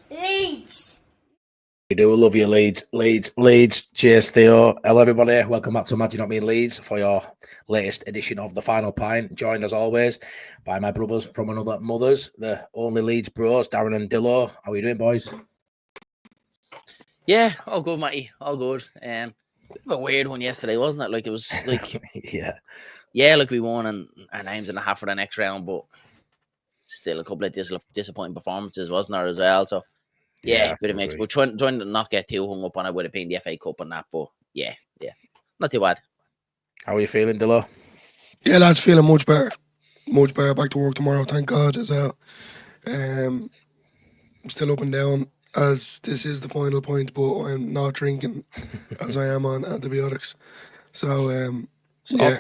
Leeds. We do love you, Leeds. Cheers, Theo. Hello, everybody. Welcome back to Matty, Not Me, Leeds for your latest edition of the Final Pint. Joined as always by my brothers from another mothers, the OnlyLeedsBros, Darren and Dillo. How are you doing, boys? Yeah, all good, Matty. All good. Bit of a weird one yesterday, wasn't it? Like it was like like we won and our names in the hat for the next round, but still a couple of disappointing performances, wasn't there, as well? So yeah, bit of mix. We're trying to not get too hung up on it with it being the FA Cup and that, but yeah, not too bad. How are you feeling, Dillo? Yeah, lads, feeling much better. Much better. Back to work tomorrow, thank God, as well. I'm still up and down as this is the final point, but I'm not drinking as I am on antibiotics. So, yeah.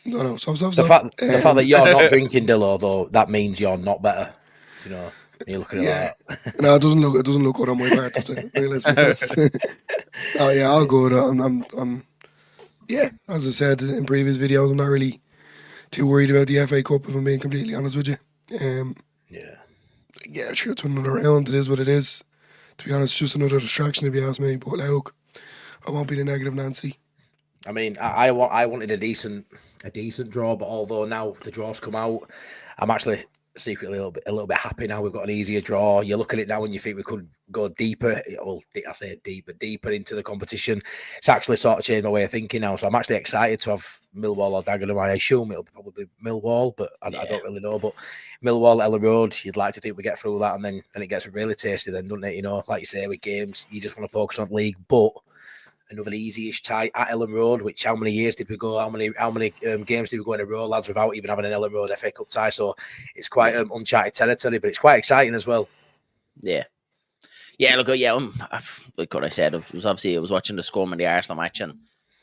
No. Stop. The fact that you're not drinking, Dillo, though, that means you're not better. You know, you're looking at that. No, it doesn't look good on my part, does it? Oh yeah, all good. I'm yeah, as I said in previous videos, I'm not really too worried about the FA Cup, if I'm being completely honest with you. Yeah, sure, it's another round. It is what it is. To be honest, just another distraction, if you ask me. But look, I won't be the negative Nancy. I mean, I wanted a decent draw, but although now the draw's come out, I'm actually secretly a little bit happy now. We've got an easier draw. You look at it now and you think we could go deeper. Well, I say deeper into the competition. It's actually sort of changed my way of thinking now. So I'm actually excited to have Millwall or Dagenham. I assume it'll probably be Millwall, but I don't really know. But Millwall, Ellen Road, you'd like to think we get through that, and then it gets really tasty then, doesn't it? You know, like you say, with games, you just want to focus on league, but another easy-ish tie at Ellen Road, which how many years did we go? How many games did we go in a row, lads, without even having an Ellen Road FA Cup tie? So it's quite uncharted territory, but it's quite exciting as well. Yeah. Look, like what I said, it was watching the Scum and the Arsenal match, and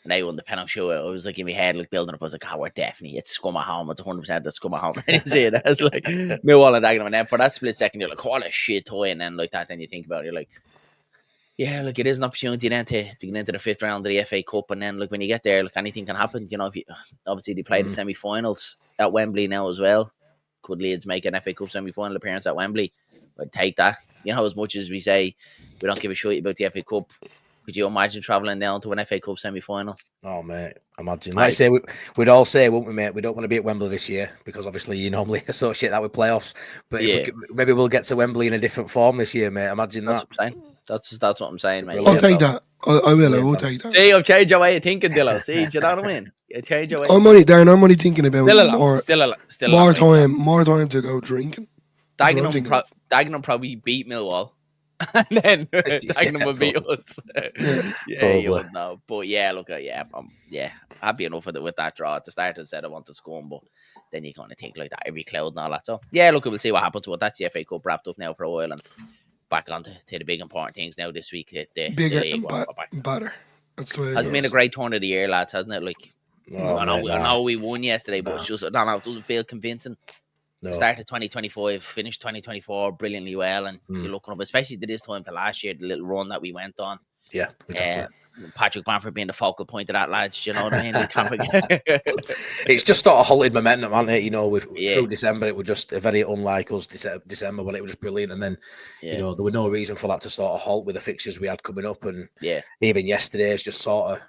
they won the penalty show. It was like in my head, like building up. I was like, we're definitely, it's Scum at home. It's 100% the Scum at home. And you see it as like Millwall and Dagenham, and then for that split second, you're like, what a shit toy, and then like that, then you think about it, you're like, yeah, like it is an opportunity then to get into the fifth round of the FA Cup, and then like when you get there, like anything can happen. You know, if you obviously they play the semi-finals at Wembley now as well. Could Leeds make an FA Cup semi-final appearance at Wembley? I'd take that. You know, as much as we say we don't give a shit about the FA Cup, could you imagine travelling down to an FA Cup semi-final? Oh, mate, imagine. Like I say, we'd all say, wouldn't we, mate? We don't want to be at Wembley this year because obviously you normally associate that with playoffs. But maybe we'll get to Wembley in a different form this year, mate. Imagine that. That's what I'm saying, mate. I'll take that. I will take that. See, I've changed your way of thinking, Dillo. See, do you know what I mean? You change your way. I'm only thinking about more time to go drinking. Dagenham probably beat Millwall. And then Dagenham will beat us. You would know. But I'm happy enough with that draw. At the start, I said I want to score, but then you kind of think like that, every cloud and all that. So we'll see what happens. But that's the FA Cup wrapped up now for a while, and back on to the big important things now this week. Bigger and better. That's the way it hasn't been a great turn of the year, lads, hasn't it? Like, I know we won yesterday, but it's just it doesn't feel convincing. No. Started 2025, finished 2024 brilliantly well, and you're looking up, especially to this time to last year, the little run that we went on. Yeah, exactly. Patrick Bamford being the focal point of that, lads. You know what I mean? It's just sort of halted momentum, hasn't it? You know, through December, it was just very unlike us. December, but it was just brilliant, and then you know there was no reason for that to sort of halt with the fixtures we had coming up, and even yesterday's just sort of,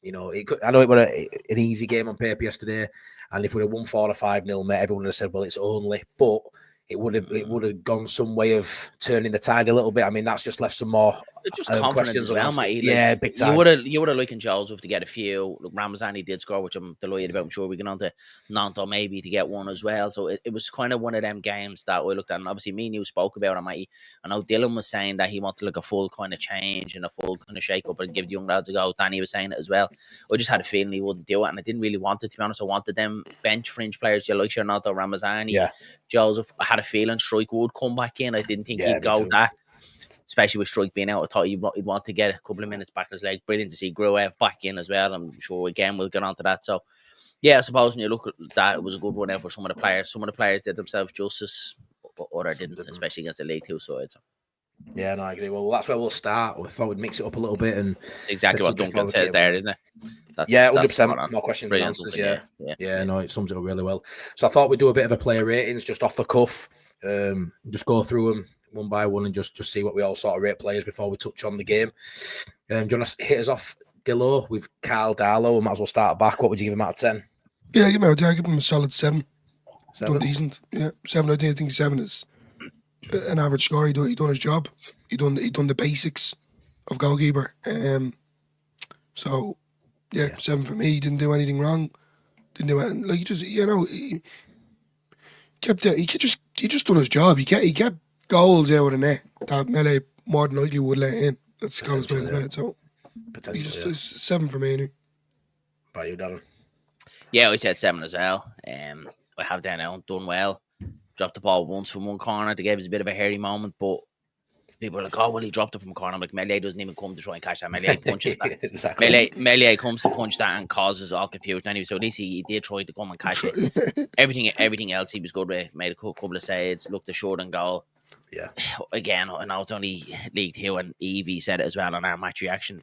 you know, I know it was an easy game on paper yesterday, and if we'd have won 4 or 5-0, mate, everyone would have said, well, it's only, but it would have gone some way of turning the tide a little bit. I mean, that's just left some more just confidence as well, mate. Like, big time. You would have liked Joseph to get a few. Look, Ramazani did score, which I'm delighted about. I'm sure we get on to Nanto maybe to get one as well. So it was kind of one of them games that we looked at, and obviously me and you spoke about it, mate. I know Dylan was saying that he wanted like a full kind of change and a full kind of shake up and give the young lads a go. Danny was saying it as well. I just had a feeling he wouldn't do it, and I didn't really want it, to be honest. I wanted them bench fringe players, like Nanto, Ramazani, Joseph. I had a feeling Strike would come back in. I didn't think he'd go that. Especially with Strike being out, I thought he'd want to get a couple of minutes back in his leg. Brilliant to see Gruev back in as well. I'm sure again we'll get on to that. So, I suppose when you look at that, it was a good run out for some of the players. Some of the players did themselves justice, others didn't, especially against the League Two side. So. Yeah, no, I agree. Well, that's where we'll start. We thought we'd mix it up a little bit, and it's exactly what Duncan says there, isn't it? 100%. No questions and answers. Yeah, no, it sums it up really well. So I thought we'd do a bit of a player ratings just off the cuff. Just go through them. one by one and just see what we all sort of rate players before we touch on the game. Do you want to hit us off, Dillo, with Carl Darlow? We might as well start back. What would you give him out of 10? Yeah, give him a solid 7. 7? Done decent. Yeah, 7. I think 7 is an average score. He done his job. He done the basics of goalkeeper. So yeah, 7 for me. He didn't do anything wrong. Didn't do anything. Like, he just, he just done his job. He kept goals out of the net that Melee more than likely would let in. That's goals by the net. So he just 7 for me. Anyway. By you, Darren? Yeah, I said 7 as well. I have down now, done well. Dropped the ball once from one corner. They gave us a bit of a hairy moment, but people are like, oh, well, he dropped it from a corner. I'm like, Melee doesn't even come to try and catch that. Melee punches that. Exactly. Melee comes to punch that and causes all confusion anyway. So at least he did try to come and catch it. Everything else he was good with. Made a couple of saves, looked assured on goal. Yeah. Again, I know it's only League 2 and Evie said it as well on our match reaction.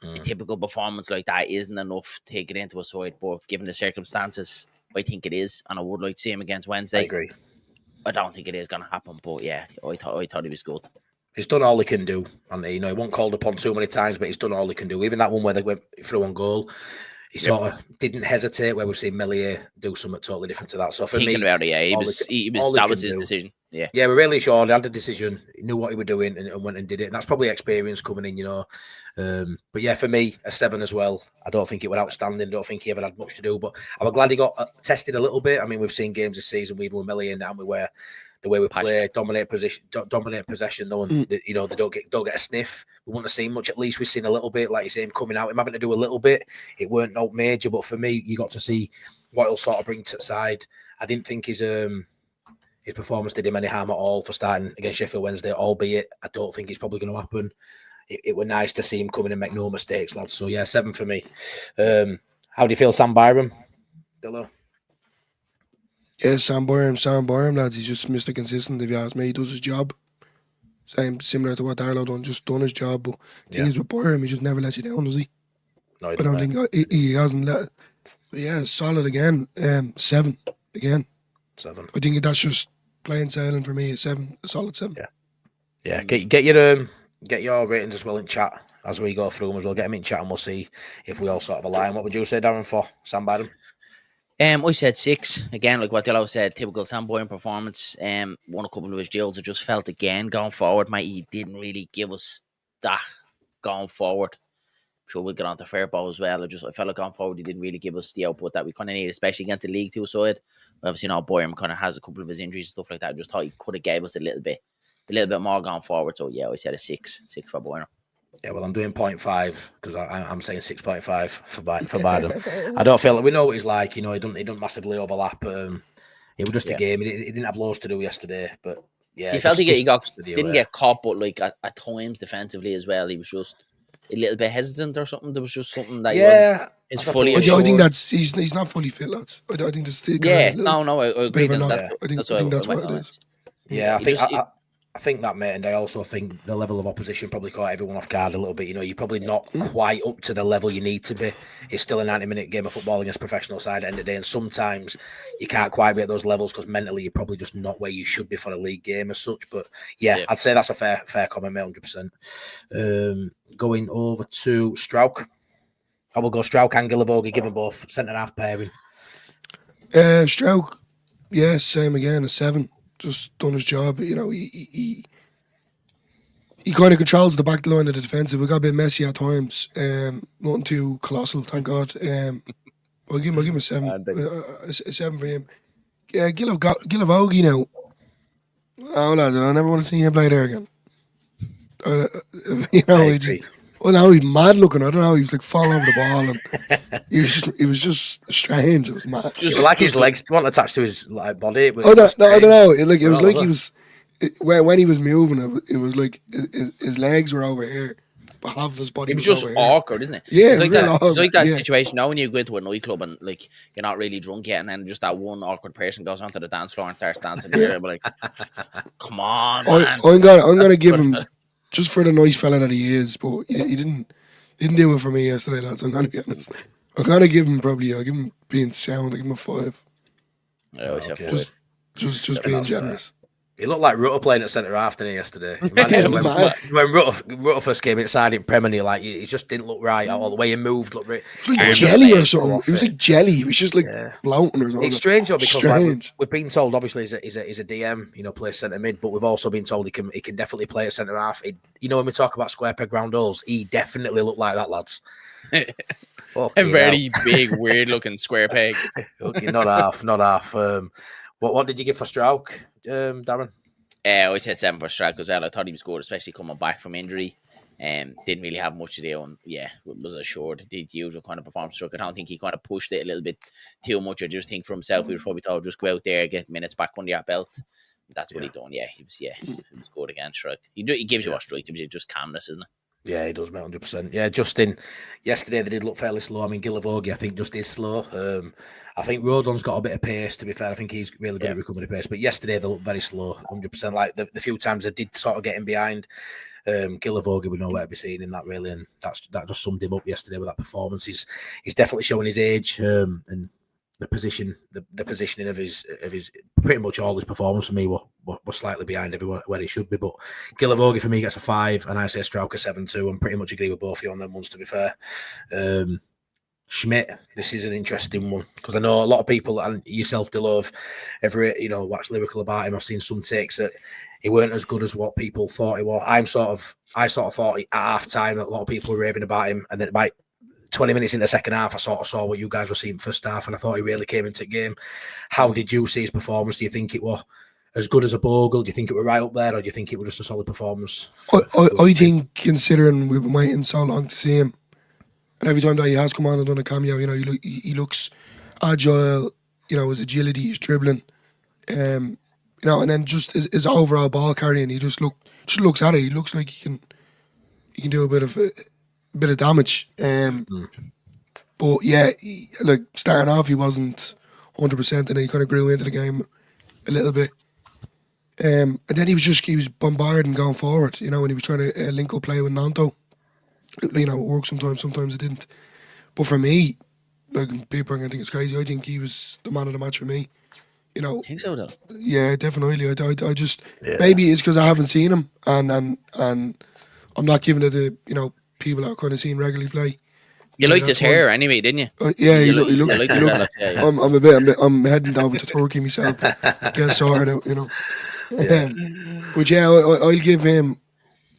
A typical performance like that isn't enough to get into a side, but given the circumstances, I think it is, and I would like to see him against Wednesday. I agree. I don't think it is going to happen, but yeah, I thought he was good. He's done all he can do, and he wasn't called upon too many times, but he's done all he can do. Even that one where they went through on goal, he sort of didn't hesitate. Where we've seen Melier do something totally different to that. So for Thinking me, about it, yeah, that was his decision. Yeah, we're really sure he had the decision. He knew what he was doing and went and did it. And that's probably experience coming in, But yeah, for me, a 7 as well. I don't think it was outstanding. I don't think he ever had much to do. But I'm glad he got tested a little bit. I mean, we've seen games this season, even with Melier and Amway, where the way we play, dominate possession, though, and they don't get a sniff. We wouldn't have seen much. At least we've seen a little bit, like you say, him coming out, him having to do a little bit. It weren't no major, but for me, you got to see what he'll sort of bring to the side. I didn't think his performance did him any harm at all for starting against Sheffield Wednesday, albeit I don't think it's probably going to happen. It was nice to see him come in and make no mistakes, lads. So yeah, 7 for me. How do you feel, Sam Byram? Dillo? Yeah, Sam Byram, lads. He's just Mr. Consistent, if you ask me. He does his job. Similar to what Darlow done, just done his job. But the thing is with Byram, he just never lets you down, does he? No, I don't think he hasn't let. But yeah, solid again. 7 again. 7. I think that's just plain sailing for me. A solid 7. Yeah. Get your ratings as well in chat as we go through them as well. Get them in chat and we'll see if we all sort of align. What would you say, Darren, for Sam Byram? I said 6 again, like what Dillo said. Typical Sam Byram performance. Won a couple of his deals. I just felt again going forward, mate. He didn't really give us that going forward. I'm sure we'll get on to Fairbow as well. I felt like going forward, he didn't really give us the output that we kind of need, especially against the League 2 side. Obviously, Byram kind of has a couple of his injuries and stuff like that. I just thought he could have gave us a little bit more going forward. So yeah, I said a 6 for Byram. Yeah, well, I'm doing 0.5 because I'm saying 6.5 for Biden. I don't feel like we know what he's like. He doesn't massively overlap. It was just a game. He didn't have loads to do yesterday, but yeah. He felt he didn't get caught, but like at times defensively as well, he was just a little bit hesitant or something. There was just something that is fully. I think that's he's not fully fit, lads. I think that's still. Yeah, no, I agree. I think that's what it is. Yeah, I think that, mate, and I also think the level of opposition probably caught everyone off guard a little bit. You're probably not quite up to the level you need to be. It's still a 90-minute game of football against a professional side at the end of the day, and sometimes you can't quite be at those levels because mentally you're probably just not where you should be for a league game as such. But yeah. I'd say that's a fair comment, mate, 100%. Going over to Strauch. I will go Strauch and Gilavogi, give them both centre-half pairing. Strauch, yeah, same again, a 7. Just done his job. He kind of controls the back line of the defensive. We got a bit messy at times. Nothing too colossal, thank God. I'll give him a 7. A 7 for him. Yeah, Gilavogi now. Oh, lad, I never want to see him play there again. Now he's mad looking. I don't know. He was like falling over the ball, and he was just strange. It was mad. Just like his legs weren't attached to his body. I don't know. It was like he was when he was moving. It was like his legs were over here, but half of his body. It was just awkward, isn't it? Yeah, it's like that situation now when you go into a nightclub and like you're not really drunk yet, and then just that one awkward person goes onto the dance floor and starts dancing. There, but like, come on, man. I'm gonna give him. Just for the nice fella that he is, but he didn't do it for me yesterday, lads. I'm gonna be honest. I'm gonna give him I'll give him being sound. I give him a 5. I always have 5. Just being generous. He looked like Rutter playing at centre half, didn't he, yesterday? When Rutter first came inside in Premier League, like he just didn't look right. All the way he moved looked right. It was like jelly or something. It was like jelly. He was just like bloating or something. It's strange though, because like, we've been told obviously he's a DM, you know, plays centre mid, but we've also been told he can definitely play at centre half. You know, when we talk about square peg round holes, he definitely looked like that, lads. A very big, weird looking square peg. Okay, not half. What did you give for Strauch, Darren? I said 7 for Strauch as well. I thought he was good, especially coming back from injury. Didn't really have much to do, and was assured the usual kind of performance. I don't think he kind of pushed it a little bit too much. I just think for himself, he was probably told just go out there, get minutes back under your belt. That's what he done. Yeah, he was good against Strauch. He gives you a strike, gives you just calmness, isn't it? Yeah, he does, mate, 100%. Yeah, Justin, yesterday they did look fairly slow. I mean, Gillavogie, I think, just is slow. I think Rodon's got a bit of pace, to be fair. I think he's really good at recovery pace. But yesterday they looked very slow, 100%. Like, the few times they did sort of get him behind, Gillavogie would nowhere to be seen in that, really. And that just summed him up yesterday with that performance. He's definitely showing his age and the positioning of his pretty much all his performance for me was slightly behind everywhere where he should be. But Gillavogie for me gets a 5, and I say Strauch a 7 too. I'm pretty much agree with both of you on them ones, to be fair. Schmidt, this is an interesting one because I know a lot of people, and yourself, Delove, watched lyrical about him. I've seen some takes that he weren't as good as what people thought he was. I sort of thought at half time that a lot of people were raving about him, and then by 20 minutes in the second half, I sort of saw what you guys were seeing first half, and I thought he really came into the game. How did you see his performance? Do you think it was as good as a Bogle? Do you think it was right up there, or do you think it was just a solid performance? I think, considering we've been waiting so long to see him, and every time that he has come on and done a cameo, he looks agile, his agility, his dribbling, and then just his overall ball carrying, he just looks at it. He looks like he can do a bit of damage. But yeah, like starting off, he wasn't 100%, and then he kind of grew into the game a little bit. And then he was bombarding going forward, when he was trying to link up play with Nanto. It worked sometimes it didn't. But for me, like, people are going to think it's crazy. I think he was the man of the match for me. I think so, though. Yeah, definitely. I just maybe it's because I haven't seen him, and I'm not giving it to people that are kind of seen regularly play. You liked his hair anyway, didn't you? Yeah, he looked. I'm heading over to Turkey myself, get sorted out, But yeah, I'll give him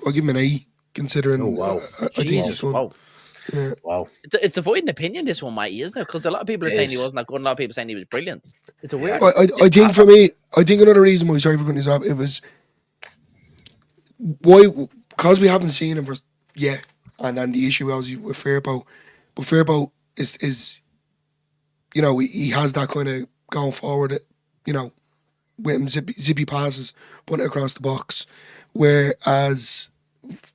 an 8, considering. Oh wow! I think this one. Wow. Yeah. Wow. It's avoiding opinion, this one, Matty, isn't it? Because a lot of people are saying he wasn't that good, and a lot of people saying he was brilliant. It's a weird. I think for me, another reason why, sorry for cutting this off, it was why, because we haven't seen him for and then the issue was with Firpo, but Firpo is he has that kind of going forward, with him zippy passes, putting it across the box, whereas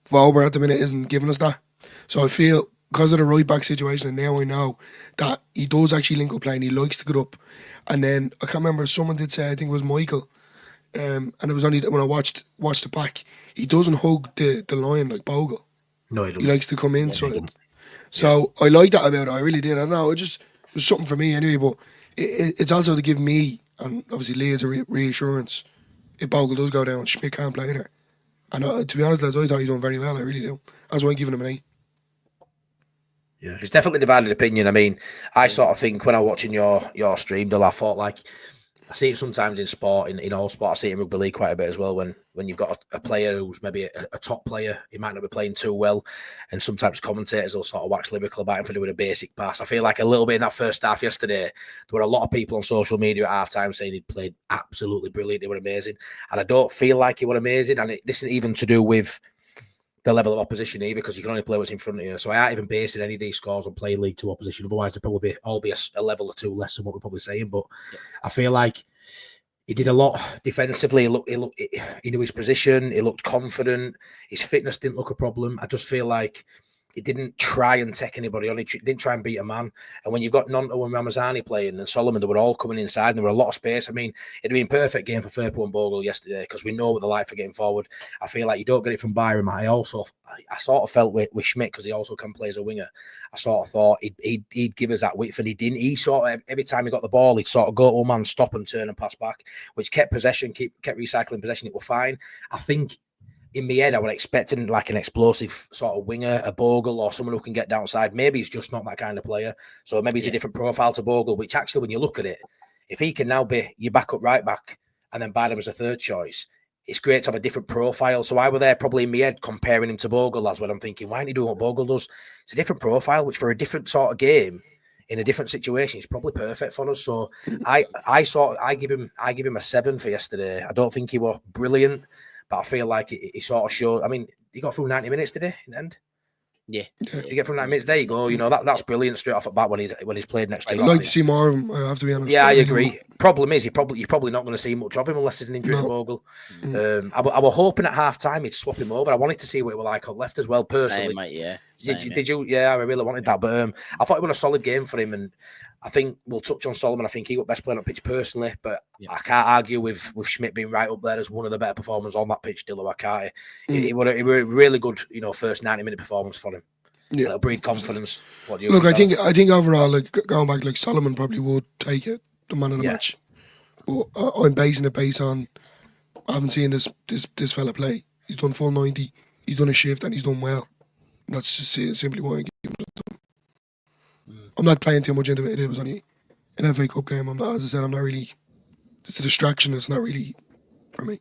Vauber at the minute isn't giving us that. So I feel, because of the right back situation, and now I know that he does actually link up play and he likes to get up. And then I can't remember, someone did say, I think it was Michael, and it was only when I watched the back, he doesn't hug the line like Bogle. No, he doesn't. He likes to come inside. So I like that about it. I really did. I don't know. It was something for me anyway. But it's also to give me, and obviously Leeds, a reassurance. If Bogle does go down, Schmidt can't play there. And to be honest, lads, I thought he done very well. I really do. That's why I'm giving him an 8. Yeah, it's definitely divided opinion. I mean, I sort of think when I'm watching your stream, I thought, like, I see it sometimes in sport, in all sport. I see it in rugby league quite a bit as well. When you've got a player who's maybe a top player, he might not be playing too well, and sometimes commentators will sort of wax lyrical about him for doing a basic pass. I feel like a little bit in that first half yesterday, there were a lot of people on social media at halftime saying he'd played absolutely brilliant, he was amazing, and I don't feel like he was amazing. And this isn't even to do with the level of opposition either, because you can only play what's in front of you. So I aren't even basing any of these scores on playing League 2 opposition. Otherwise, they'd probably all be a level or two less than what we're probably saying. But I feel like he did a lot defensively. He knew his position. He looked confident. His fitness didn't look a problem. I just feel like he didn't try and take anybody on. He didn't try and beat a man. And when you've got Nonto and Ramazani playing and Solomon, they were all coming inside and there were a lot of space. I mean, it'd been a perfect game for Firpo and Bogle yesterday because we know what they're like for getting forward. I feel like you don't get it from Byram. I sort of felt with Schmidt, because he also can play as a winger, I sort of thought he'd give us that width, and he didn't. He sort of, every time he got the ball, he'd sort of go to a man, stop and turn and pass back, which kept possession, kept recycling possession. It was fine. I think in my head, I was expecting like an explosive sort of winger, a Bogle, or someone who can get downside. Maybe he's just not that kind of player. So maybe he's a different profile to Bogle, which actually, when you look at it, if he can now be your backup right back and then Bynum as a third choice, it's great to have a different profile. So I was there probably in my head comparing him to Bogle as well. I'm thinking, why aren't he doing what Bogle does? It's a different profile, which for a different sort of game, in a different situation, it's probably perfect for us. So I give him a 7 for yesterday. I don't think he was brilliant, but I feel like he sort of showed. I mean, he got through 90 minutes today in the end. Yeah. You get from 90 minutes, there you go. You know, that's brilliant straight off the bat when he's played next to I'd like to see more of him, I have to be honest. Yeah, I agree. Problem is, you're probably not going to see much of him unless it's an injury to Bogle. I was hoping at half time he'd swap him over. I wanted to see what it was like on left as well, personally. Same, mate, yeah. Did you? Yeah, I really wanted that. But I thought it was a solid game for him. And I think we'll touch on Solomon. I think he got best player on pitch personally. But I can't argue with Schmidt being right up there as one of the better performers on that pitch, Dillo. I can't. It was a really good, first 90-minute performance for him. Yeah, it'll breed confidence. What do you look? I think overall, like going back, like Solomon probably would take it, the man of the match. But I'm basing it based on I haven't seen this fella play. He's done full 90. He's done a shift and he's done well. That's just simply why I give it to him. I'm not playing too much into it. It was only an FA Cup game. I'm not, as I said, I'm not really. It's a distraction. It's not really for me.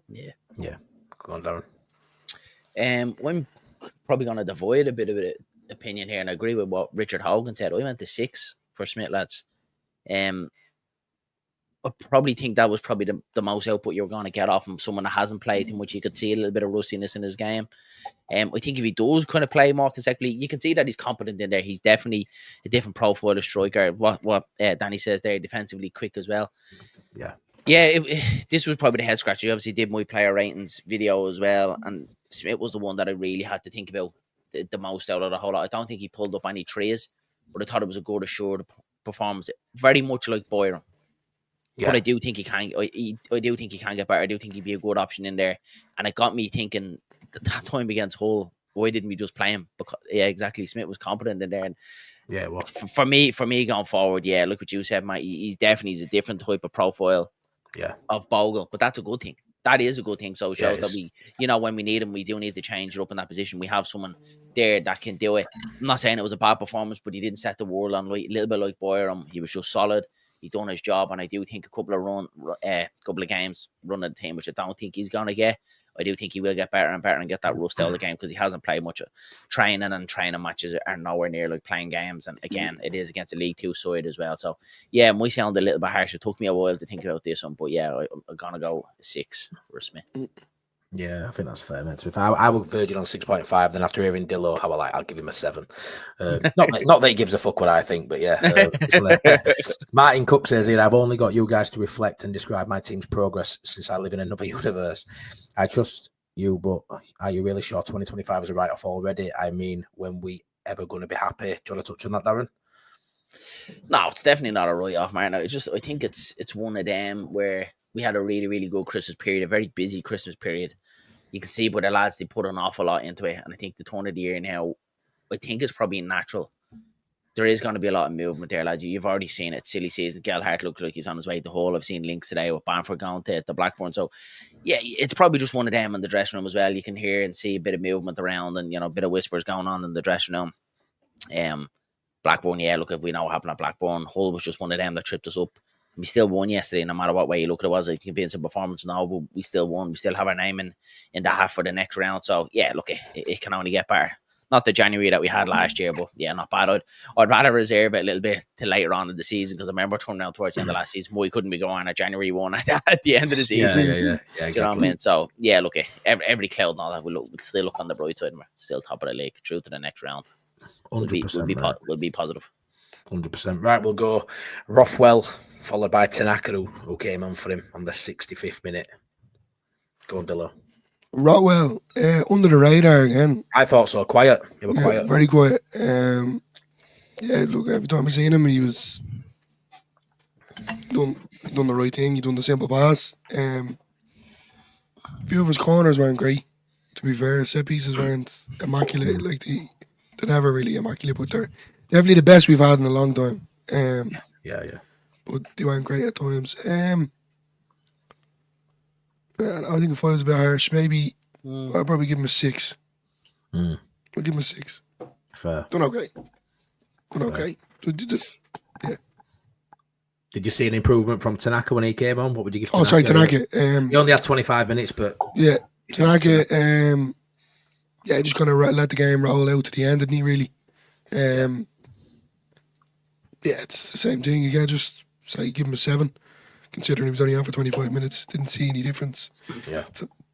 Yeah. Go on, Darren. I'm probably going to divide a bit of an opinion here, and I agree with what Richard Hogan said. I went to 6 for Smith, lads. I probably think that was probably the most output you're going to get off from someone that hasn't played him, which you could see a little bit of rustiness in his game. I think if he does kind of play more consecutively, you can see that he's competent in there. He's definitely a different profile of striker. What Danny says there, defensively quick as well. Yeah, this was probably the head scratcher. You obviously did my player ratings video as well, and Smith was the one that I really had to think about the most out of the whole lot. I don't think he pulled up any trees, but I thought it was a good, assured performance. Very much like Byron. But I do think he can. I do think he can get better. I do think he'd be a good option in there. And it got me thinking that time against Hull, why didn't we just play him? Because exactly. Smith was competent in there. And well, for me going forward, look what you said, Mate. He's definitely a different type of profile. Of Bogle, but that's a good thing. That is a good thing. So it shows that we, when we need him, we do need to change it up in that position. We have someone there that can do it. I'm not saying it was a bad performance, but he didn't set the world on a little bit like Byram. He was just solid. He done his job, and I do think a couple of games running the team, which I don't think he's gonna get. I do think he will get better and better and get that rust out of the game because he hasn't played much. Training matches are nowhere near like playing games, and again, it is against a League 2 side as well. So yeah, it might sound a little bit harsh. It took me a while to think about this one, but yeah, I'm gonna go 6 for Smith. Yeah, I think that's fair, mate. If I would verge on 6.5, then after hearing Dillo, I'll give him a 7. Not that he gives a fuck what I think, but yeah. Martin Cook says here, I've only got you guys to reflect and describe my team's progress since I live in another universe. I trust you, but are you really sure 2025 is a write-off already? I mean, when we ever going to be happy? Do you want to touch on that, Darren? No, it's definitely not a write-off, man. I think it's one of them where we had a really, really good Christmas period, a very busy Christmas period. You can see by the lads, they put an awful lot into it. And I think the turn of the year now, I think it's probably natural. There is going to be a lot of movement there, lads. You've already seen it. Silly season. Gelhardt looks like he's on his way to Hull. I've seen links today with Bamford going to Blackburn. So, yeah, it's probably just one of them in the dressing room as well. You can hear and see a bit of movement around and, a bit of whispers going on in the dressing room. Blackburn, look, we know what happened at Blackburn. Hull was just one of them that tripped us up. We still won yesterday, no matter what way you look at it. Was it can be in some performance now, but we still won. We still have our name in the hat for the next round. So yeah, look, it can only get better. Not the January that we had last year, but yeah, not bad. I'd rather reserve it a little bit to later on in the season because I remember turning out towards the end of last season, we couldn't be going at January 1 at the end of the season. Yeah, exactly. You know what I mean? So yeah, look, every cloud and all that, we'll still look on the bright side and we're still top of the league through to the next round. 100%. We'll be positive. 100%. Right, we'll go Rothwell, followed by Tanaka, who came on for him on the 65th minute. Go on, Dillo. Rotwell, under the radar again. I thought so. Quiet. You were Yeah, quiet. very quiet. Yeah, look, every time I seen him, he was done the right thing. He done the simple pass. A few of his corners weren't great, to be fair. Set pieces weren't immaculate. Like they're never really immaculate, but they're definitely the best we've had in a long time. Yeah. But they weren't great at times. I think if I was a bit harsh, maybe I'd probably give him a 6. I'll give him a 6. Fair. Done okay. Yeah. Did you see an improvement from Tanaka when he came on? What would you give Tanaka? Oh, sorry, Tanaka. He only had 25 minutes, but... Yeah, Tanaka, just kind of let the game roll out to the end, didn't he, really? Yeah, it's the same thing. You can't just say give him a 7, considering he was only on for 25 minutes. Didn't see any difference. Yeah.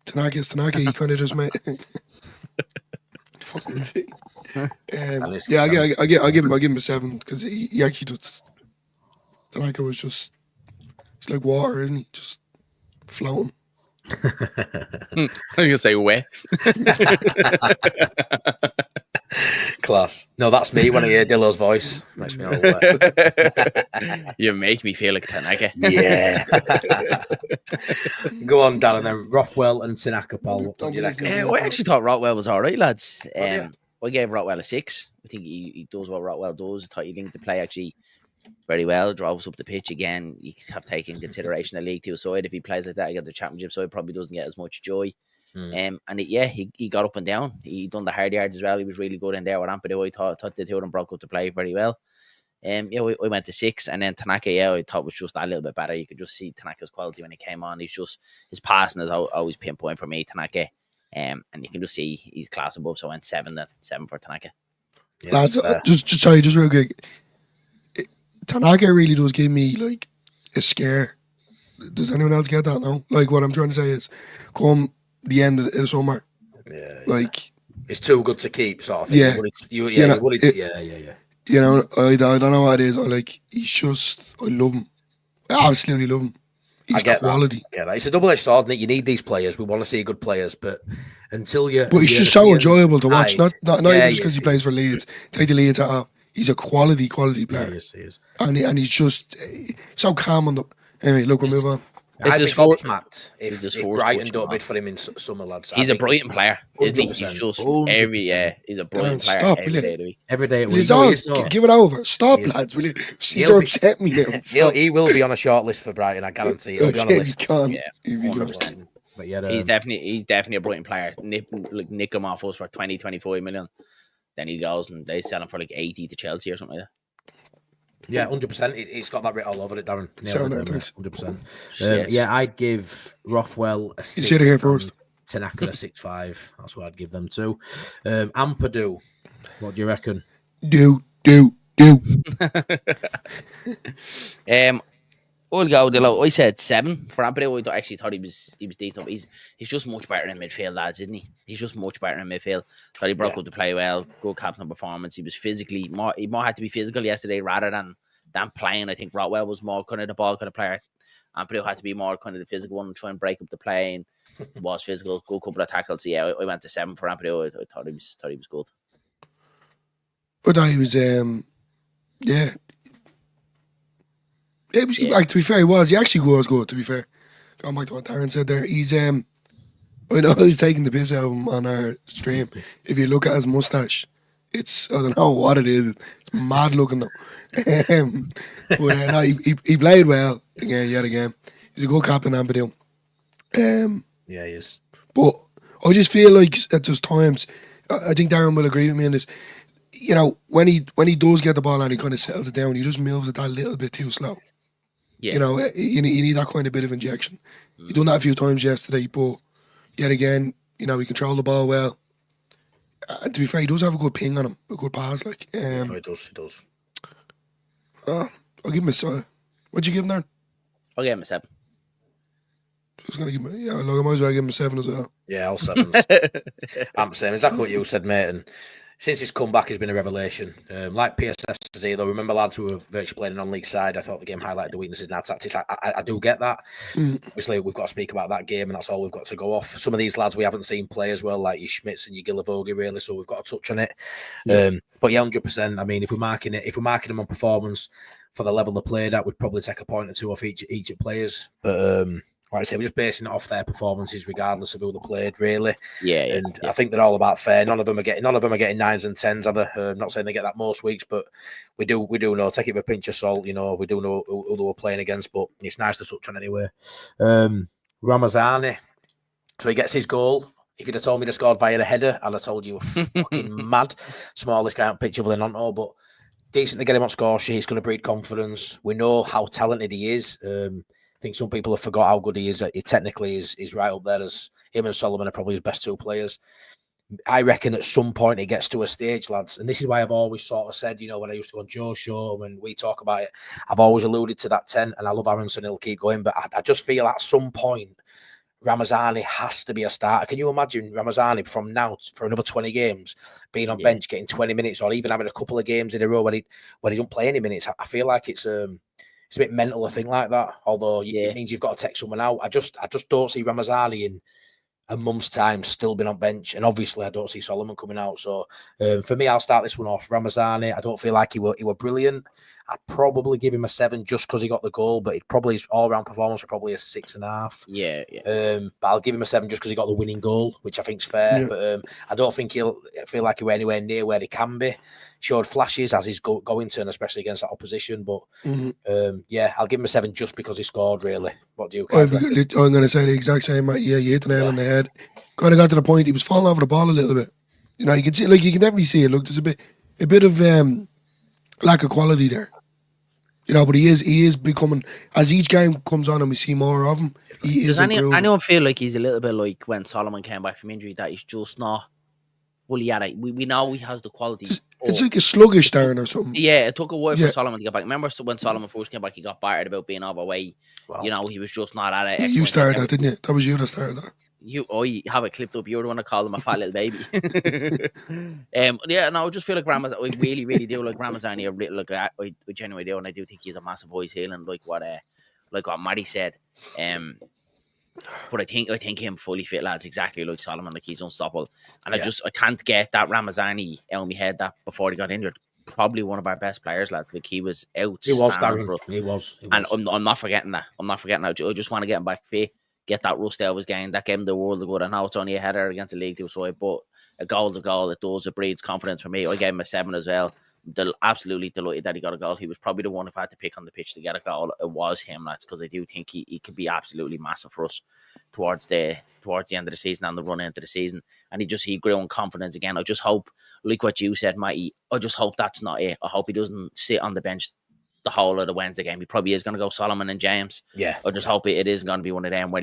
Tanaka's Tanaka. He kind of just made... Fucking thing. I give him a 7, because he actually just... Tanaka was just... It's like water, isn't he? Just floating. I was gonna say wet. Class. No, that's me when I hear Dillo's voice. Makes me all wet. You make me feel like Tanaka. Yeah. Go on, Dan, and then Rothwell and Tanaka, Paul. What do you reckon? I actually thought Rotwell was all right, lads. I gave Rotwell a 6. I think he does what Rotwell does. I thought he linked the play actually very well. Drove us up the pitch again. You have taken consideration a League Two side. If he plays like that against the Championship side, probably doesn't get as much joy. He got up and down. He done the hard yards as well. He was really good in there with Ampadu. I thought the two of them broke up the play very well. We went to 6, and then Tanaka, I thought was just a little bit better. You could just see Tanaka's quality when he came on. His passing is always pinpoint for me, Tanaka. And you can just see he's class above. So I went 7 for Tanaka. Yeah, lads, just real quick. Tanaka really does give me like a scare. Does anyone else get that now? Like what I'm trying to say is, come the end of the summer, like it's too good to keep, sort of thing. Yeah, yeah. You know, I don't know what it is. I love him. I absolutely love him. He's quality. Yeah, it's a double-edged sword, and you need these players. We want to see good players, but until you, but he's just so enjoyable to watch. Not even just because he plays for Leeds. Take the Leeds out. He's a quality player. Yes, he is. And he's just so calm on the. Anyway, look, we'll move on. I'd be gobsmacked if Brighton don't bid for him in summer, lads. He's a Brighton player, isn't he? He's just he's a Brighton player. Stop, every day. Give it over. Stop, lads. Will you? You're upset me now. He will be on a short list for Brighton. I guarantee. He'll be on a list. But he's definitely a Brighton player. Nick him off us for 20-25 million. Then he goes and they sell him for like 80 to Chelsea or something like that. Yeah, 100%. It's got that writ all over it, Darren. 100%. I'd give Rothwell a 6. You said it here first. Tanaka a 6.5. That's what I'd give them too. Ampadu, what do you reckon? Do. I'll go Dillo. I said 7 for Ampadu. I actually thought he was decent. He's just much better in midfield, lads, isn't he? He's just much better in midfield. Thought he broke up the play well. Good captain performance. He was physically he more had to be physical yesterday rather than playing. I think Rotwell was more kind of the ball kind of player. Ampadu had to be more kind of the physical one and try and break up the play. And was physical. Good couple of tackles. So yeah, I went to 7 for Ampadu. I thought he was good. I thought he was Like, to be fair, he actually was good, to be fair. Going back to what Darren said there, he's I know he's taking the piss out of him on our stream. If you look at his mustache, it's, I don't know what it is. It's mad looking though. He played well yet again. He's a good captain, Ampadu. Yeah, he is. But I just feel like at those times, I think Darren will agree with me on this. You know, when he does get the ball and he kind of settles it down, he just moves it that little bit too slow. Yeah. You know, you need that kind of bit of injection. He done that a few times yesterday, but yet again, you know, he controlled the ball well. To be fair, he does have a good ping on him, a good pass. Like, he does. I'll give him a 7. What'd you give him there? I'll give him a 7. I was gonna give him I might as well give him a 7 as well. Yeah, all 7s. I'm saying exactly what you said, mate. And since his comeback has been a revelation. Like PSS says, though, remember lads who were virtually playing on league side. I thought the game highlighted the weaknesses in our tactics. I do get that. Obviously, we've got to speak about that game, and that's all we've got to go off. Some of these lads we haven't seen play as well, like your Schmitz and your Gillavogi, really. So we've got to touch on it. But yeah, 100%. I mean, if we're marking them on performance for the level they played at, we'd probably take a point or two off each of players. But like I say, we're just basing it off their performances, regardless of who they played, really. Yeah. I think they're all about fair. None of them are getting 9s and 10s. I'm not saying they get that most weeks, but we do know. Take it with a pinch of salt. We do know who they were playing against, but it's nice to touch on anyway. Ramazani, so he gets his goal. If you'd have told me to score via the header, I'd have told you were fucking mad. Smallest guy on pitch other than Onto, but decent to get him on score sheet. He's going to breed confidence. We know how talented he is. I think some people have forgot how good he is. He technically is right up there. As him and Solomon are probably his best two players. I reckon at some point it gets to a stage, lads, and this is why I've always sort of said, when I used to go on Joe's show, when we talk about it, I've always alluded to that 10, and I love Aronson, he'll keep going, but I just feel at some point Ramazani has to be a starter. Can you imagine Ramazani from now for another 20 games being on bench, getting 20 minutes, or even having a couple of games in a row when he don't play any minutes? I feel like it's a bit mental, a thing like that. Although it means you've got to take someone out. I just don't see Ramazani in a month's time still been on bench, and obviously I don't see Solomon coming out. So for me, I'll start this one off. Ramazani, I don't feel like he were brilliant. I'd probably give him a 7 just because he got the goal, but his all-round performance was probably a 6.5. Yeah. But I'll give him a 7 just because he got the winning goal, which I think's fair. Yeah. But I don't think he'll feel like he were anywhere near where he can be. Showed flashes as he's going turn, especially against that opposition. But I'll give him a 7 just because he scored, really. What do you I'm going to say the exact same. Yeah, you hit the nail on the head. Kind of got to the point he was falling over the ball a little bit. You can see, you can definitely see it. Look, there's a bit of lack of quality there. But he is becoming, as each game comes on and we see more of him, Does anyone feel like he's a little bit like when Solomon came back from injury, that he's just not fully at it? We know he has the quality. It's like a sluggish down or something. Yeah, it took a while for Solomon to get back. Remember when Solomon first came back, he got battered about being overweight. Wow. He was just not at it. You started that, didn't you? That was you that started that. You have it clipped up. You're the one that called him a fat little baby. I just feel like Ramazani. I really, really do like Ramazani. I genuinely do, and I do think he's a massive voice healing, like what Matty said. But I think him fully fit, lads, exactly like Solomon, like he's unstoppable. And I can't get that Ramazani out of my head that before he got injured, probably one of our best players, lads. Like he was out. He was, Darren. He was. And I'm not forgetting that. I just want to get him back fit, get that rust out of his game. That gave him the world of good. I know it's only a header against the League 2 side, but a goal's a goal. It does. It breeds confidence for me. I gave him a 7 as well. Absolutely delighted that he got a goal. He was probably the one, if I had to pick on the pitch to get a goal, it was him. That's because I do think he could be absolutely massive for us towards the end of the season and the run into the season. And he grew in confidence again. I just hope, like what you said, Matty, I just hope that's not it. I hope he doesn't sit on the bench the whole of the Wednesday game. He probably is going to go Solomon and James. Yeah. I just hope it is going to be one of them where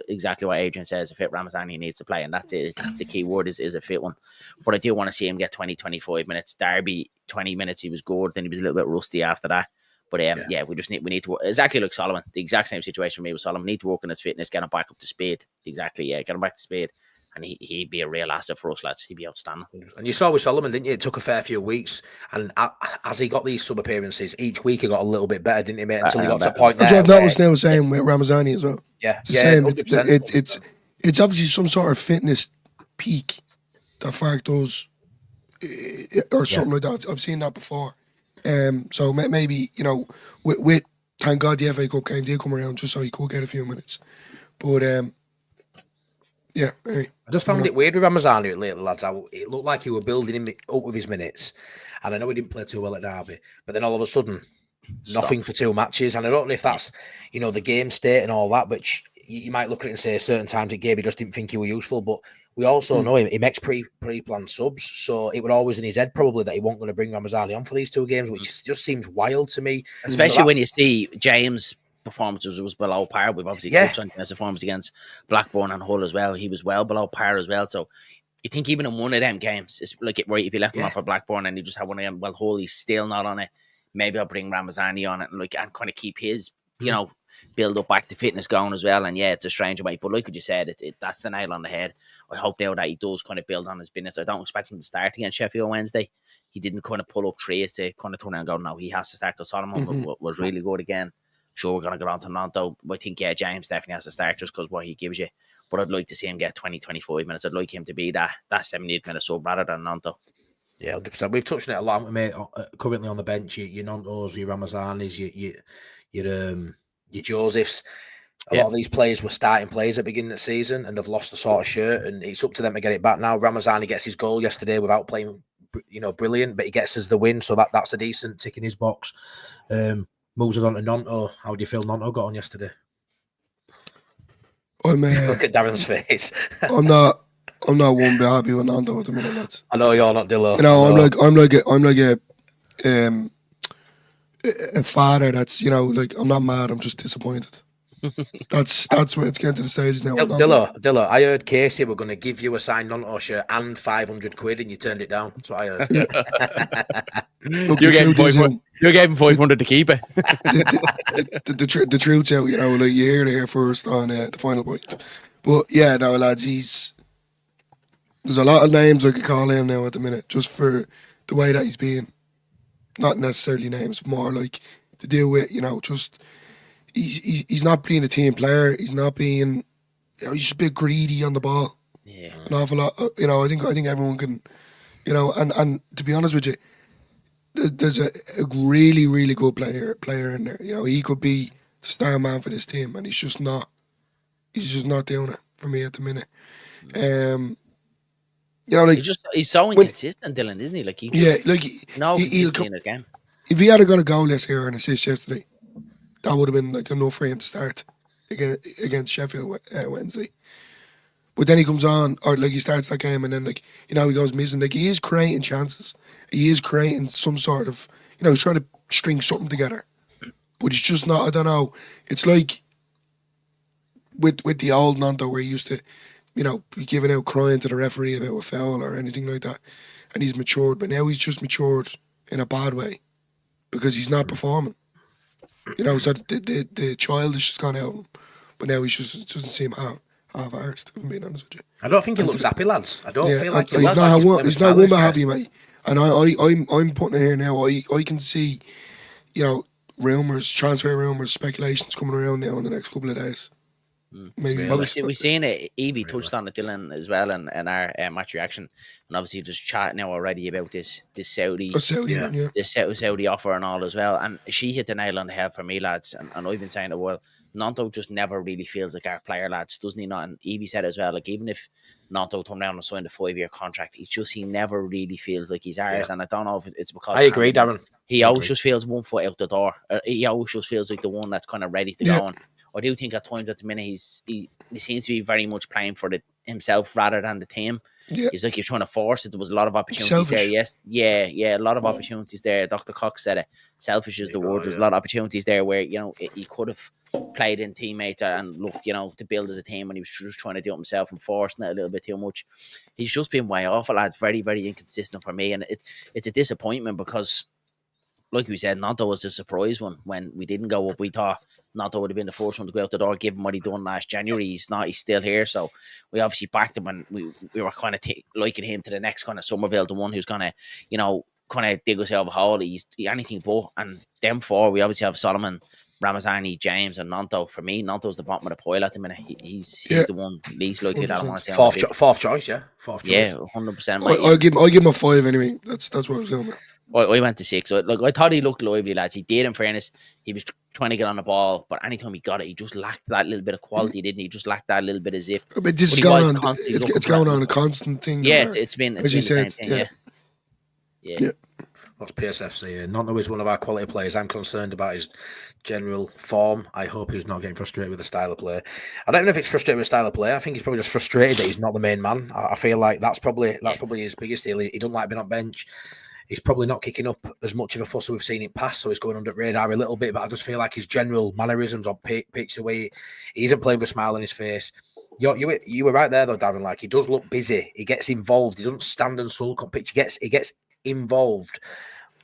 exactly what Adrian says, a fit Ramazani needs to play. And that's it. It's the key word is a fit one. But I do want to see him get 20, 25 minutes. Derby, 20 minutes, he was good. Then he was a little bit rusty after that. But we need to work. Exactly like Solomon. The exact same situation for me with Solomon. We need to work on his fitness, get him back up to speed. Exactly, get him back to speed. And he'd be a real asset for us, lads. He'd be outstanding. And you saw with Solomon, didn't you? It took a fair few weeks. And as he got these sub-appearances, each week he got a little bit better, didn't he, mate? Until he got to a point there. That's what that was now saying with Ramazani as well. Yeah. It's the same. It's obviously some sort of fitness peak that Fark does or something like that. I've seen that before. So maybe, with thank God the FA Cup game did come around just so he could get a few minutes. But anyway. I just found it weird with Ramazani later, lads. It looked like he were building him up with his minutes. And I know he didn't play too well at Derby, but then all of a sudden, nothing for 2 matches. And I don't know if that's, the game state and all that, but you might look at it and say certain times in game he just didn't think he was useful. But we also know he makes pre-planned subs, so it was always in his head probably that he wasn't going to bring Ramazani on for these 2 games, which just seems wild to me. Especially when you see James' performances was below par. We've obviously touched on his performance against Blackburn and Hull as well. He was well below par as well. So you think even in one of them games, it's like if you left him off for Blackburn and you just had one of them, well, Hull, he's still not on it. Maybe I'll bring Ramazani on it and kind of keep his you know, build up back to fitness going as well. And yeah, it's a stranger, mate. But like what you said, that's the nail on the head. I hope now that he does kind of build on his business. I don't expect him to start against Sheffield Wednesday. He didn't kind of pull up trees to kind of turn around and go, no, he has to start, because Solomon was really good again. Sure, we're going to get on to Nanto. I think, yeah, James definitely has to start just because what he gives you. But I'd like to see him get 20, 25 minutes. I'd like him to be that 78-minute sub rather than Nanto. Yeah, 100%. We've touched on it a lot, mate. Currently on the bench, your Nantos, your Ramazanis, your Josephs. A lot of these players were starting players at the beginning of the season, and they've lost the sort of shirt, and it's up to them to get it back now. Ramazani gets his goal yesterday without playing, brilliant, but he gets us the win, so that's a decent tick in his box. Moves us on to Nanto. How do you feel Nanto got on yesterday? Look at Darren's face. I'm not one bit happy with Nanto at the minute, lads. I know you're not, Dillo. You know, I'm like a father that's, like, I'm not mad, I'm just disappointed. That's where it's getting to the stages now. Dillo, I heard Casey were going to give you a signed Nanto shirt and 500 quid, and you turned it down. That's what I heard. Look, you gave him 500 to keep it. The truth's out, like, you hear it here first on the final point. But yeah, no, lads, there's a lot of names I could call him now at the minute, just for the way that he's being. Not necessarily names, more like to deal with, just he's not being a team player. He's not being, he's just a bit greedy on the ball. Yeah, an awful lot. I think everyone can, and to be honest with you, there's a really, really good player in there. He could be the star man for this team, and he's just not doing it for me at the minute. Like he's so inconsistent, Dylan, isn't he? Like he'll come in his game. If he had got a goal yesterday or an assist yesterday, that would have been like enough for him to start against Sheffield Wednesday. But then he comes on, or like he starts that game, and then he goes missing. Like, he is creating chances. He is creating some sort of, he's trying to string something together. But he's just not. I don't know. It's like with the old Nanto, where he used to, be giving out crying to the referee about a foul or anything like that, and he's matured. But now he's just matured in a bad way because he's not performing. So the childish has gone out of him, but now he just doesn't seem half-arsed, if I'm being honest with you. I don't think he looks happy, lads. I don't feel like he's not one bit happy, mate. And I'm putting it here now. I can see, rumours, transfer rumours, speculations coming around now in the next couple of days. Maybe. Well, we've seen it. Evie touched on it, Dylan, as well, in our match reaction, and obviously just chatting now already about this Saudi offer and all as well. And she hit the nail on the head for me, lads. And I've been saying it, well, Nanto just never really feels like our player, lads, doesn't he? Not, and Evie said as well, like, even if Nanto turned around and signed a 5-year contract, he never really feels like he's ours. Yeah. And I don't know if it's because I agree, Darren. He always just feels 1 foot out the door. He always just feels like the one that's kind of ready to go on. I do think at times at the minute he seems to be very much playing for himself rather than the team. Yeah. He's like, you're trying to force it. There was a lot of opportunities there. Yes, a lot of opportunities there. Dr. Cox said it. Selfish is the word. There's a lot of opportunities there where he could have played in teammates and look, to build as a team, and he was just trying to do it himself and forcing it a little bit too much. He's just been way off, lads. Very, very inconsistent for me, and it's a disappointment because, like we said, Nanto was a surprise one when we didn't go up. We thought Nanto would have been the first one to go out the door, given what he done last January. He's not. He's still here. So we obviously backed him, and we were kind of liking him to the next kind of Somerville, the one who's going to, kind of dig us out of a hole. He's anything but. And them four, we obviously have Solomon, Ramazani, James, and Nanto. For me, Nanto's the bottom of the pile at the minute. He's the one least likely that I want to say. Fourth choice, yeah. Fourth choice. Yeah, 100%. I'll give him a 5 anyway. That's what I was going with. I went to 6. I thought he looked lively, lads. He did, in fairness. He was trying to get on the ball, but anytime he got it, he just lacked that little bit of quality, didn't he? He just lacked that little bit of zip. But this is going on. It's going on a constant thing. Yeah, it's been the same thing. Yeah. What's PSF saying? Nanto is one of our quality players. I'm concerned about his general form. I hope he's not getting frustrated with the style of play. I don't know if it's frustrated with the style of play. I think he's probably just frustrated that he's not the main man. I feel like that's probably his biggest deal. He doesn't like being on bench. He's probably not kicking up as much of a fuss as we've seen in past, so he's going under the radar a little bit. But I just feel like his general mannerisms on pitch, the way he isn't playing with a smile on his face. You were right there though, Darren. Like, he does look busy. He gets involved. He doesn't stand and sulk on pitch. He gets involved.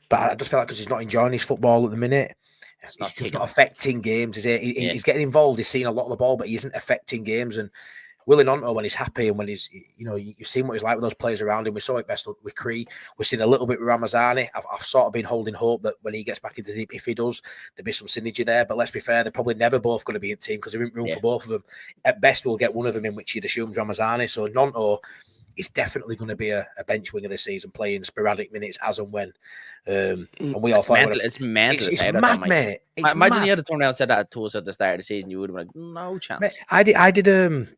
But I just feel like because he's not enjoying his football at the minute. It's he's not just ticking. not affecting games. He's getting involved. He's seeing a lot of the ball, but he isn't affecting games. And Willing Onto, when he's happy and when he's, you've seen what he's like with those players around him. We saw it best with Cree. We've seen a little bit with Ramazani. I've sort of been holding hope that when he gets back into the team, if he does, there'll be some synergy there. But let's be fair, they're probably never both going to be in team because there isn't room for both of them. At best, we'll get one of them in, which you'd assume is Ramazani. So Nonto is definitely going to be a bench winger this season, playing sporadic minutes as and when. And we all thought it's mental. It's mad, mate. It's Imagine mad. you had turned out and said that to us at the start of the season, you would have been like, no chance. Mate, I did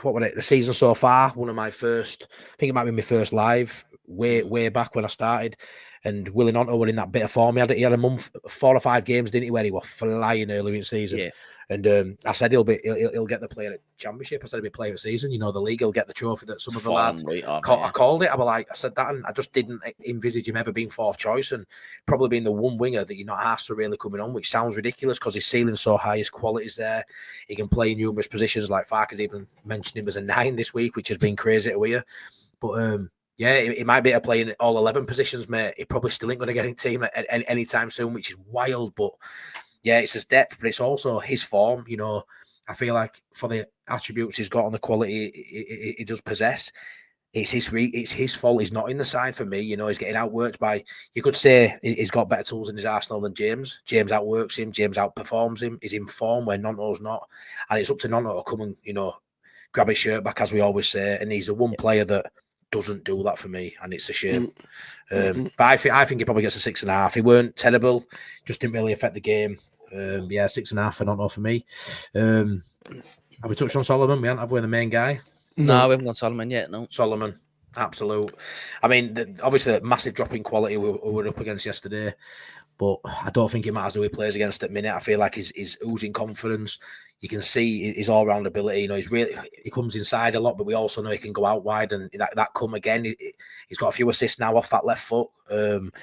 what was it? The season so far, one of my first, I think it might be my first live way back when I started. And Willing Onto were in that bit of form. He had a month, 4 or 5 games, didn't he, where he was flying early in the season. Yeah. And I said he'll get the player at championship. I said he'll be player of the season. The league will get the trophy that some of the lads. I called it. I said that, and I just didn't envisage him ever being 4th choice and probably being the one winger that you're not asked for really coming on, which sounds ridiculous because his ceiling's so high, his quality's there. He can play in numerous positions. Like Farker's even mentioned him as a 9 this week, which has been crazy to hear. But yeah, it might be a play in all 11 positions, mate. He probably still ain't going to get in team at any time soon, which is wild. But yeah, it's his depth, but it's also his form. I feel like for the attributes he's got and the quality he does possess, it's his fault. He's not in the side for me. He's getting outworked by. You could say he's got better tools in his arsenal than James. James outworks him. James outperforms him. He's in form when Nonto's not, and it's up to Nonto to come and grab his shirt back, as we always say. And he's the one player that doesn't do that for me, and it's a shame. But I think he probably gets a 6.5. He weren't terrible, just didn't really affect the game. 6.5 for Nonto for me. Have we touched on Solomon? We haven't, have we, the main guy? No, we haven't got Solomon yet. No, Solomon, absolute. I mean, obviously, a massive drop in quality we were up against yesterday, but I don't think it matters who he plays against at the minute. I feel like he's oozing confidence. You can see his all-round ability. He comes inside a lot, but we also know he can go out wide, and that come again. He's got a few assists now off that left foot.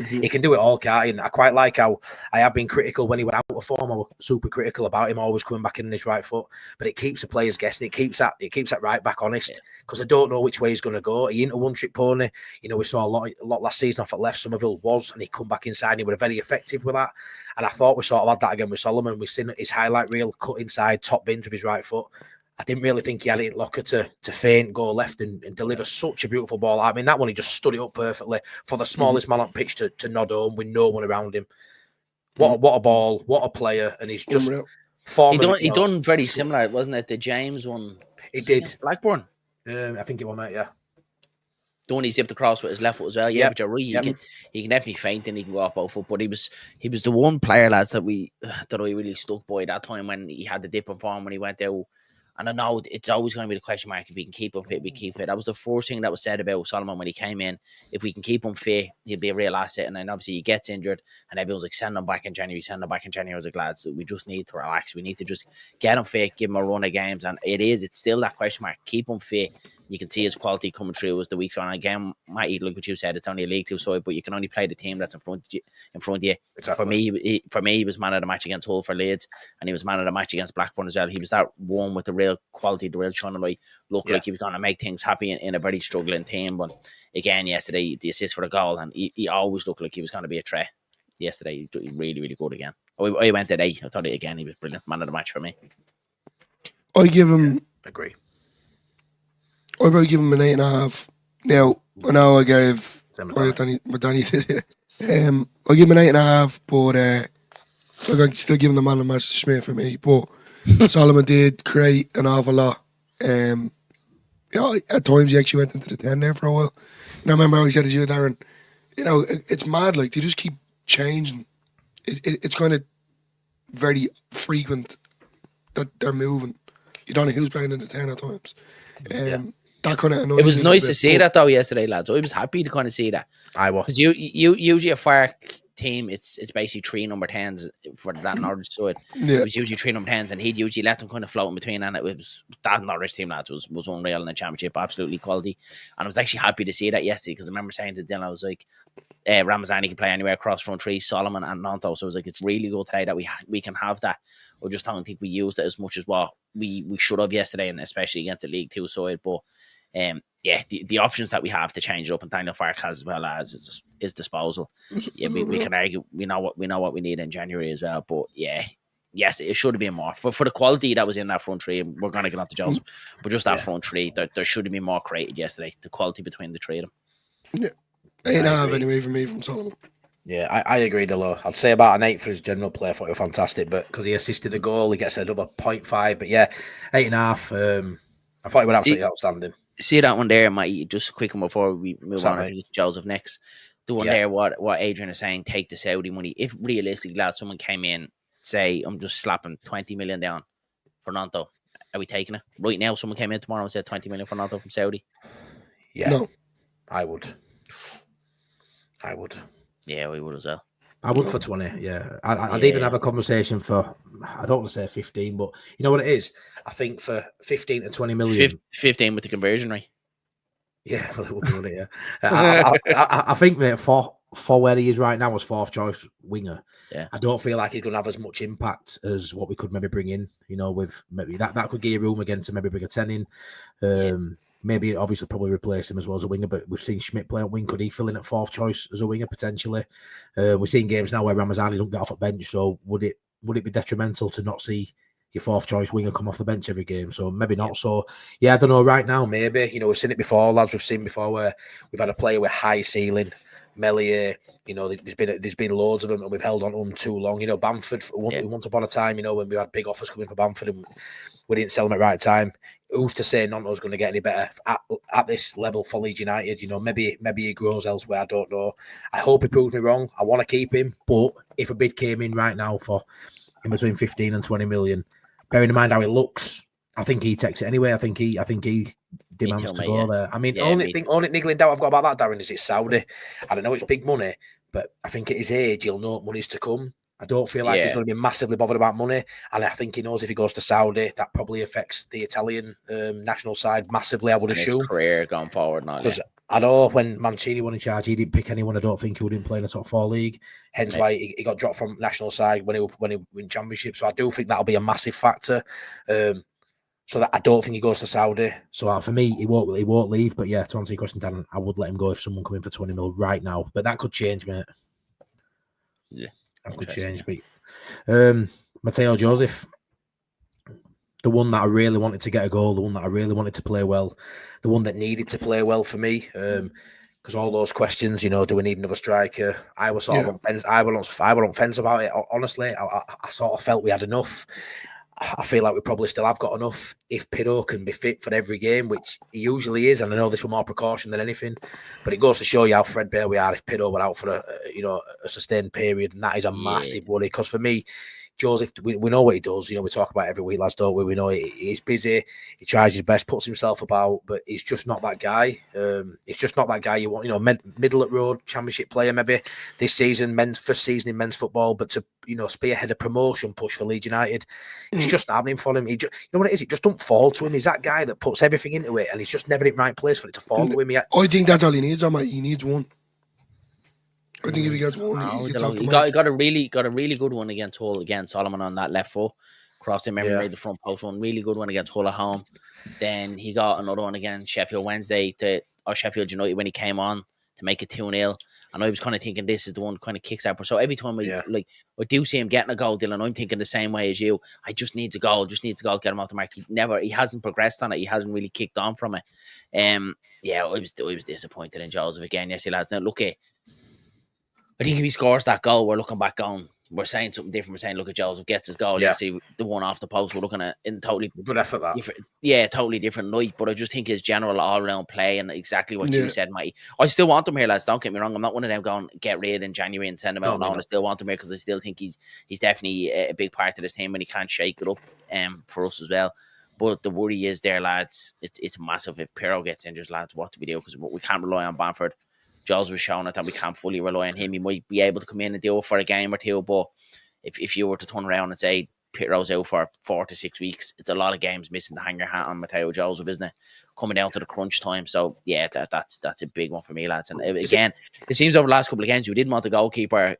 He can do it all, can't he? And I quite like how I have been critical when he went out of form. I was super critical about him always coming back in his right foot, but it keeps the players guessing. It keeps that right back honest because I don't know which way he's going to go. He ain't a one-trick pony. We saw a lot last season off at left. Somerville was, and he come back inside. And he was very effective with that. And I thought we sort of had that again with Solomon. We've seen his highlight reel cut inside, top bins with his right foot. I didn't really think he had it in locker to feint, go left and deliver such a beautiful ball. I mean, that one, he just stood it up perfectly for the smallest man on pitch to nod home with no one around him. What a ball, what a player. And he's just... He done very similar, wasn't it? The James one. He did. Blackburn. I think it was, mate, yeah. The one he zipped across with his left foot as well. Yeah, but you're right. He can definitely feint and he can go off both foot. But he was the one player, lads, that I really stuck by that time when he had the dip in form when he went out. And I know it's always going to be the question mark if we can keep him fit, we keep fit. That was the first thing that was said about Solomon when he came in. If we can keep him fit, he'll be a real asset. And then obviously he gets injured and everyone's like, send him back in January. I was like, lads, we just need to relax. We need to just get him fit, give him a run of games. And it's still that question mark. Keep him fit. You can see his quality coming through as the weeks go on. Again, Matty, like what you said, it's only a League Two side, but you can only play the team that's in front of you. Exactly. For me, he was man of the match against Hull for Leeds, and he was man of the match against Blackburn as well. He was that one with the real quality, the real shining light. Looked like he was going to make things happy in a very struggling team. But again, yesterday, the assist for the goal, and he always looked like he was going to be a threat. Yesterday, he really, really good again. I went at 8. I thought he was brilliant. Man of the match for me. I give him... Agree. I'd probably give him an 8.5. Now, I know I gave Danny did it. I give him an 8.5, but I'm still giving the man of the match to Schmidt for me. But Solomon did create an awful lot. At times he actually went into the 10 there for a while. And I remember how he said to you, Darren, it's mad, like they just keep changing. It's kind of very frequent that they're moving. You don't know who's playing in the 10 at times. That kind of annoyed me. It was nice to see that though yesterday, lads. I was happy to kind of see that. I was. Because you usually a Fark team, it's basically 3 number 10s for that Norwich side. It was usually 3 number 10s, and he'd usually let them kind of float in between. And it was that Norwich team, lads, was unreal in the championship, absolutely quality. And I was actually happy to see that yesterday because I remember saying to Dylan, I was like, Ramazani can play anywhere across front 3, Solomon and Nonto. So I was like, it's really good today that we can have that. I just don't think we used it as much as what we should have yesterday, and especially against the League Two side. But Yeah, the options that we have to change it up, and Daniel Fark has as well as is disposal. Yeah, we can argue we know what we need in January as well. But yeah, yes, it should have been more for the quality that was in that front three. And we're gonna get on to Joseph, but just that front three, there should have been more created yesterday. The quality between the three of them. Yeah, 8.5 anyway for me from Solomon. Yeah, I agree, Delo. I'd say about an 8 for his general play. I thought he was fantastic, but because he assisted the goal, he gets another 0.5. But yeah, 8.5. I thought he was absolutely outstanding. See that one there, Matty? Just quick one before we move on. I think it's Joseph next. The one there, what Adrian is saying, take the Saudi money. If realistically, lad, someone came in, say, I'm just slapping 20 million down for Nanto, are we taking it? Right now, someone came in tomorrow and said 20 million for Nanto from Saudi. Yeah, no, I would. Yeah, we would as well. I would for 20, yeah. I'd even have a conversation for, I don't want to say 15, but you know what it is? I think for 15 to 20 million. 15 with the conversion rate. Yeah, well, it would be, wouldn't it? Yeah. I think, mate, for where he is right now as fourth choice winger, I don't feel like he's going to have as much impact as what we could maybe bring in, with maybe that could give you room again to maybe bring a 10 in. Maybe obviously probably replace him as well as a winger, but we've seen Schmidt play at wing. Could he fill in at fourth choice as a winger potentially? We're seeing games now where Ramazani don't get off at bench, so would it be detrimental to not see your fourth choice winger come off the bench every game? So maybe not. So yeah, I don't know. Right now, maybe we've seen it before, lads. We've seen before where we've had a player with high ceiling. Melier, there's been loads of them, and we've held on to them too long. Bamford. Once upon a time, when we had big offers coming for Bamford, and we didn't sell them at right time. Who's to say Nonto's going to get any better at this level for Leeds United? Maybe he grows elsewhere. I don't know. I hope he proves me wrong. I want to keep him, but if a bid came in right now for in between 15 and 20 million, bearing in mind how it looks, I think he takes it anyway. I think he demands to go there. I mean, only niggling doubt I've got about that, Darren, is it's Saudi. I don't know, it's big money, but I think at his age, he'll know money's to come. I don't feel like he's going to be massively bothered about money. And I think he knows if he goes to Saudi, that probably affects the Italian national side massively, I would assume. His career going forward, not because I know when Mancini won in charge, he didn't pick anyone. I don't think he wouldn't play in the top 4 league. Hence why he got dropped from national side when he won championship. So I do think that'll be a massive factor. So that I don't think he goes to Saudi. So for me, he won't leave. But yeah, to answer your question, Dan, I would let him go if someone come in for 20 mil right now. But that could change, mate. Yeah. That could change, but Mateo Joseph, the one that I really wanted to get a goal, the one that I really wanted to play well, the one that needed to play well for me, because all those questions, do we need another striker? I was sort of on fence. I was on fence about it. Honestly, I sort of felt we had enough. I feel like we probably still have got enough if Pirro can be fit for every game, which he usually is. And I know this was more precaution than anything, but it goes to show you how threadbare we are if Pirro were out for a sustained period. And that is a massive worry. Because for me, Joseph, we know what he does. We talk about it every week, lads, don't we? We know he's busy. He tries his best, puts himself about, but he's just not that guy. It's just not that guy you want. Middle of road championship player maybe this season, first season in men's football, but to spearhead a promotion push for Leeds United, it's just not happening for him. You know what it is? It just don't fall to him. He's that guy that puts everything into it, and he's just never in the right place for it to fall to him. I think that's all he needs. He needs one. I think if he gets one, he got a really good one against Hull, against Solomon on that left foot. Crossed him, made the front post one. Really good one against Hull at home. Then he got another one against Sheffield Wednesday or Sheffield United when he came on to make it 2-0. And I was kind of thinking this is the one kind of kicks out. So every time I do see him getting a goal, Dylan, I'm thinking the same way as you. I just needs a goal, to get him off the mark. He hasn't progressed on it. He hasn't really kicked on from it. I was disappointed in Joseph again. Yes, lads. Now look, I think if he scores that goal, we're looking back on. We're saying something different. We're saying, look at Joseph gets his goal. You see the one off the post. We're looking at in totally good effort. Totally different light. But I just think his general all-round play and exactly what you said, Matty. I still want him here, lads. Don't get me wrong. I'm not one of them going get rid in January and send him out. No, I still want him here because I still think he's definitely a big part of this team and he can't shake it up for us as well. But the worry is there, lads. It's massive. If Pirro gets injured, lads, what do we do? Because we can't rely on Bamford. Giles was showing it that we can't fully rely on him. He might be able to come in and do it for a game or two, but if you were to turn around and say Pirro's out for 4 to 6 weeks, it's a lot of games missing to hang your hat on Mateo Joseph, isn't it? Coming down to the crunch time. So yeah, that's a big one for me, lads. And again, it seems over the last couple of games we didn't want the goalkeeper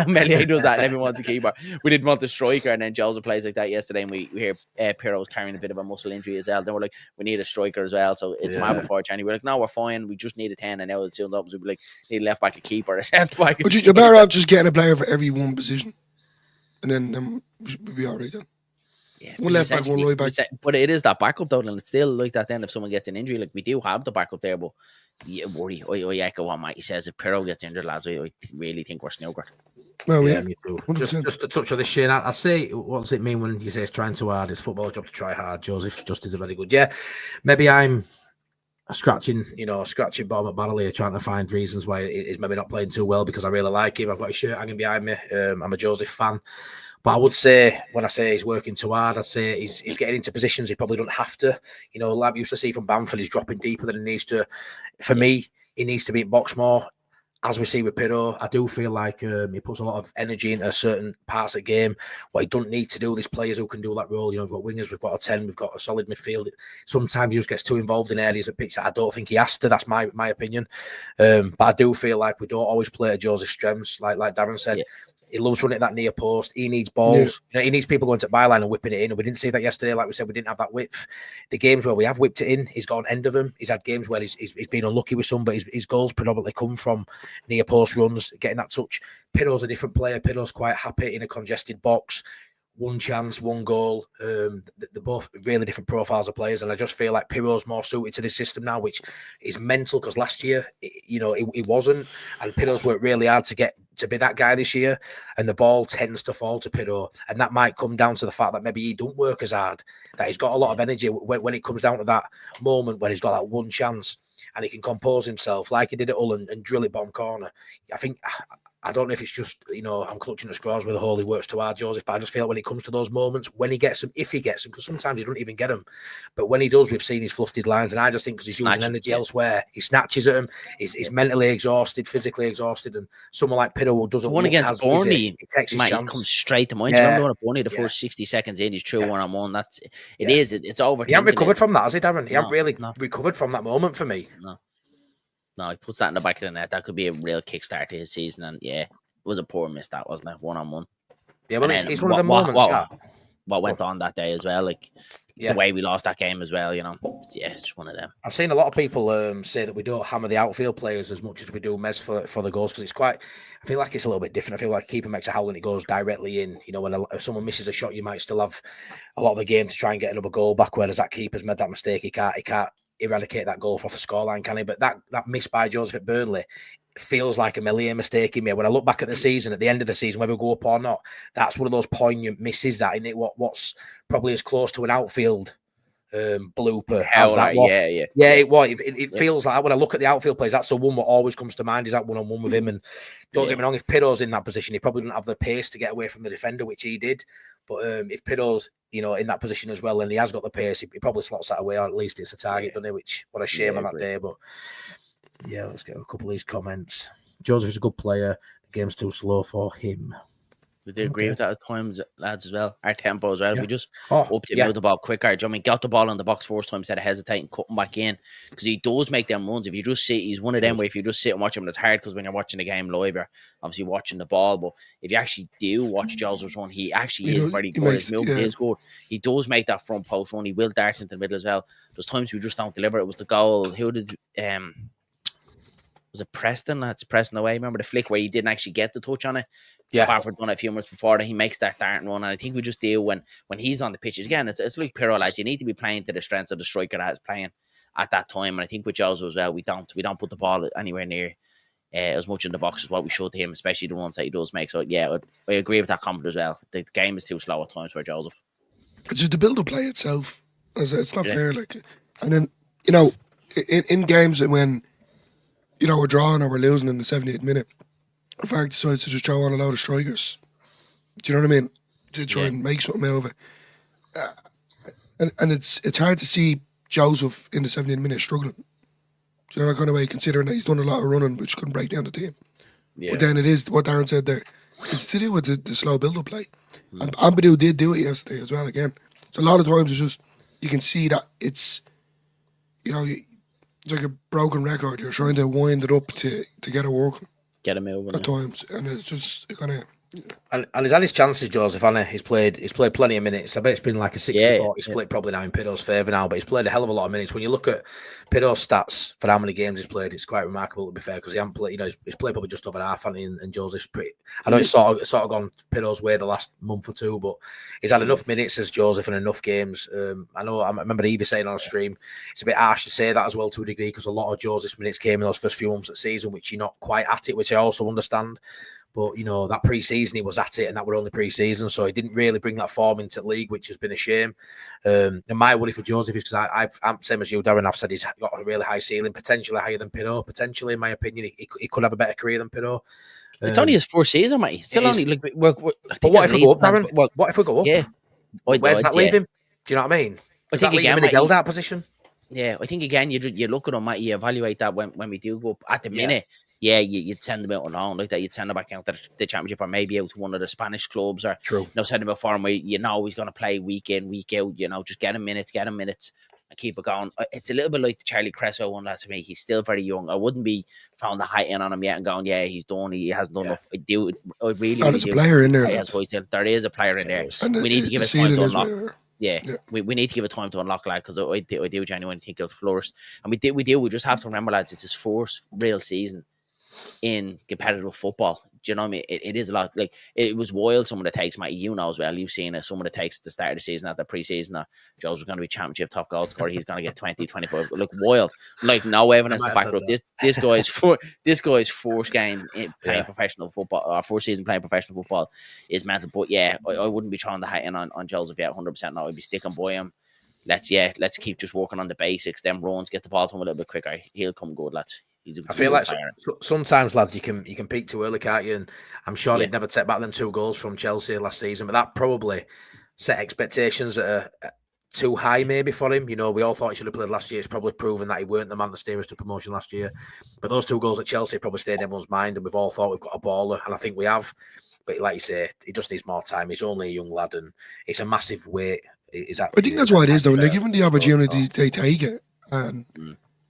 Melier does that, and everyone wants a keeper. We didn't want the striker, and then Joseph plays like that yesterday, and we hear Pirro was carrying a bit of a muscle injury as well. Then we're like, we need a striker as well, so it's my before Chinese. We're like, no, we're fine. We just need a 10, and now it's soon up. We'd be like, need a left back, a keeper, a centre back. But you're better off just getting a player for every one position, and then we'll be all right then. Yeah, one left back, one right back. But it is that backup though, and it's still like that. Then if someone gets an injury, like we do have the backup there, but you worry. I echo what Matty says. If Pirro gets injured, lads, I really think we're snookered. Well, yeah, me too. 100%. Just to touch on this, Shane, I'd say, what does it mean when you say it's trying too hard? It's football's job to try hard. Joseph just is a very good. Yeah, maybe I'm scratching bottom at Barley, trying to find reasons why he's maybe not playing too well, because I really like him. I've got his shirt hanging behind me. I'm a Joseph fan. But I would say, when I say he's working too hard, I'd say he's getting into positions he probably don't have to. Like we used to see from Bamford, he's dropping deeper than he needs to. For me, he needs to be in box more. As we see with Pirro, I do feel like he puts a lot of energy into certain parts of the game. What he doesn't need to do, there's players who can do that role. We've got wingers, we've got a 10, we've got a solid midfield. Sometimes he just gets too involved in areas of pitch that I don't think he has to. That's my opinion. But I do feel like we don't always play to Joseph's strengths. Like Darren said, he loves running at that near post. He needs balls. He needs people going to the byline and whipping it in. And we didn't see that yesterday. Like we said, we didn't have that width. The games where we have whipped it in, he's got an end of them. He's had games where he's been unlucky with some, but his goals predominantly come from near post runs, getting that touch. Pirro's a different player. Pirro's quite happy in a congested box. One chance, one goal. They're both really different profiles of players, and I just feel like Pirro's more suited to this system now, which is mental, because last year, he wasn't, and Pirro's worked really hard to get to be that guy this year, and the ball tends to fall to Pirro, and that might come down to the fact that maybe he don't work as hard, that he's got a lot of energy when it comes down to that moment when he's got that one chance, and he can compose himself like he did at Hull and drill it bottom corner. I don't know if it's just, I'm clutching at straws with the whole he works too hard, Joseph, but I just feel like when it comes to those moments, when he gets them, if he gets them, because sometimes he doesn't even get them, but when he does, we've seen his fluffed lines, and I just think because he's using energy elsewhere, he snatches at them, he's mentally exhausted, physically exhausted, and someone like Pirro doesn't one look against as busy, Burnley, he takes his chance. He comes straight to mind. Do you remember one at Burnley, the first 60 seconds in, he's through one-on-one, it's over. He hasn't recovered from that, has he, Darren? He hasn't really recovered from that moment for me. No, he puts that in the back of the net. That could be a real kickstart to his season, and it was a poor miss, that, wasn't it? One-on-one. Yeah, well, it's one of the moments. What went on that day as well, the way we lost that game as well, it's just one of them. I've seen a lot of people say that we don't hammer the outfield players as much as we do Mez for the goals, because I feel like it's a little bit different. I feel like keeper makes a howl and it goes directly in. When someone misses a shot, you might still have a lot of the game to try and get another goal back, whereas that keeper's made that mistake. He can't eradicate that goal off the scoreline, can he? But that miss by Joseph at Burnley feels like a Melier mistake in me. When I look back at the season, at the end of the season, whether we go up or not, that's one of those poignant misses, that, isn't it? What's probably as close to an outfield blooper as that one. It feels like, when I look at the outfield plays, that's the one that always comes to mind, is that one-on-one with him. And don't get me wrong, if Pirro's in that position, he probably doesn't have the pace to get away from the defender, which he did. But if Pirro's in that position as well, and he has got the pace, he probably slots that away, or at least it's a target, doesn't he? Which, what a shame on that day. But let's get a couple of these comments. Joseph is a good player. The game's too slow for him. We do agree with that at times, lads, as well. Our tempo as well. We just upped it, moved the ball quicker. Got the ball in the box first time instead of hesitating, cutting back in. Because he does make them runs. If you just sit, he's one of them where if you just sit and watch him, it's hard, because when you're watching the game live, you're obviously watching the ball. But if you actually do watch Joseph's run, he actually is very good. His movement is good. He does make that front post run. He will dart into the middle as well. There's times we just don't deliver. It was the goal. Who did... was it Preston? That's Preston away. Remember the flick where he didn't actually get the touch on it? Barford done it a few minutes before that. He makes that dart and run. And I think we just deal when he's on the pitches. Again, it's like Pirro, lads. You need to be playing to the strengths of the striker that is playing at that time. And I think with Jose as well, we don't put the ball anywhere near as much in the box as what we showed to him, especially the ones that he does make. So, I agree with that comment as well. The game is too slow at times for Joseph. It's just the build-up play itself. It's not fair. And then, in games when... we're drawing or we're losing in the 78th minute, Fark decides to just throw on a load of strikers. Do you know what I mean? To try and make something out of it. And it's hard to see Joseph in the 78th minute struggling. Do you know that kind of way, considering that he's done a lot of running, which couldn't break down the team. But then it is what Darren said there. It's to do with the slow build-up play. And Ampadu did do it yesterday as well, again. So a lot of times it's just, you can see that it's, it's like a broken record. You're trying to wind it up to get it working. Get him moving. at times, and it's just kind of. And he's had his chances, Joseph, hasn't he? He's played plenty of minutes. I bet it's been like a 60-40 split probably now in Piddo's favour now, but he's played a hell of a lot of minutes. When you look at Piddo's stats for how many games he's played, it's quite remarkable, to be fair, because he hasn't played, he's played probably just over half, hasn't he? And Joseph's pretty. I know it's sort of gone Piddo's way the last month or two, but he's had enough minutes as Joseph and enough games. I remember Evie saying on a stream, it's a bit harsh to say that as well to a degree, because a lot of Joseph's minutes came in those first few months of the season, which you're not quite at it, which I also understand. But, that pre-season, he was at it, and that were only pre-season, so he didn't really bring that form into the league, which has been a shame. And my worry for Joseph is because I'm same as you, Darren, I've said he's got a really high ceiling, potentially higher than Piddo. Potentially, in my opinion, he could have a better career than Piddo. It's only his fourth season, mate. Still only, like, but what if we go up, Darren? What if we go up? Yeah. Where does that leave him? Do you know what I mean? I think again, in a Geldart position? Yeah, I think again, you look at him, mate, you evaluate that when we do go up. At the minute, you'd send them out on loan like that. You'd send them back out to the Championship or maybe out to one of the Spanish clubs or send him a form where he's going to play week in, week out. Just get him minutes, and keep it going. It's a little bit like the Charlie Cresso one last week. He's still very young. I wouldn't be throwing the height in on him yet and going, he's done. He hasn't done enough. I really there's a player in there. There is a player in there. We need to give it time to unlock. We need to give it time to unlock, lad, because I do genuinely think he'll flourish. And we just have to remember, lads, it's his fourth real season in competitive football. Do you know what I mean? It is a lot. Like, it was wild, some of the takes, mate. As well. You've seen it. Some of the takes at the start of the season, at the pre-season, that Joe's was going to be Championship top goal scorer. He's going to get 20, 25. Look, wild. Like, no evidence to back up. This guy's fourth game playing professional football, or fourth season playing professional football is mental. But I wouldn't be trying to hate in on Joseph yet, 100%. No, I'd be sticking by him. Let's keep just working on the basics. Them runs, get the ball to him a little bit quicker. He'll come good, lads. I feel like sometimes, lads, you can peak too early, can't you? And I'm sure he'd never take back them 2 goals from Chelsea last season, but that probably set expectations that are too high maybe for him. We all thought he should have played last year. It's probably proven that he weren't the man to steer us to promotion last year. But those 2 goals at Chelsea probably stayed in everyone's mind, and we've all thought we've got a baller, and I think we have. But like you say, he just needs more time. He's only a young lad, and it's a massive weight. I think that's what it is, though. When they're given the opportunity, they take it, and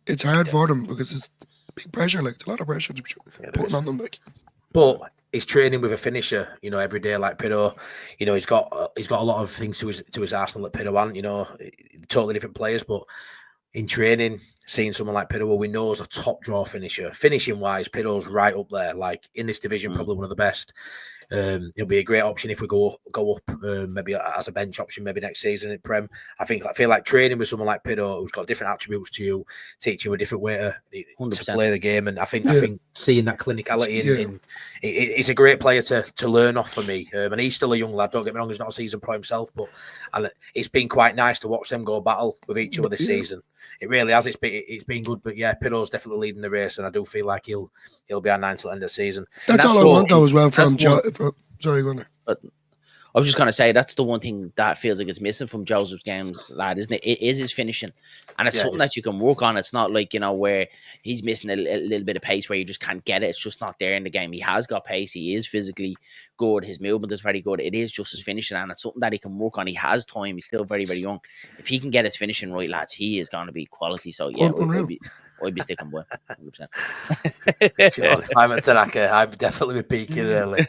it's hard for them because it's big pressure. Like, it's a lot of pressure to be putting on them. Like, but he's training with a finisher, every day. Like Piddo, he's got a lot of things to his arsenal that Piddo hasn't. Totally different players, but in training, seeing someone like Piddo, we know is a top draw finisher. Finishing wise, Piddo's right up there. Like, in this division, probably one of the best. He'll be a great option if we go up, maybe as a bench option, maybe next season in Prem. I feel like training with someone like Piddo, who's got different attributes to you, teach you a different way to play the game. And I think seeing that clinicality it's a great player to learn off for me. And he's still a young lad. Don't get me wrong, he's not a season pro himself, but it's been quite nice to watch them go battle with each other this season. It really has. It's been good, but Piddo's definitely leading the race, and I do feel like he'll be our 9th till end of the season. That's all I want, though, as well. Sorry, go on there. But I was just going to say, that's the one thing that feels like it's missing from Joseph's games, lad, isn't it? It is his finishing. And it's something that you can work on. It's not like, where he's missing a little bit of pace where you just can't get it. It's just not there in the game. He has got pace. He is physically good. His movement is very good. It is just his finishing, and it's something that he can work on. He has time. He's still very, very young. If he can get his finishing right, lads, he is going to be quality. So, yeah, I'd be sticking by 100%. Sure, if I'm at Tanaka, I'd definitely be peaking early.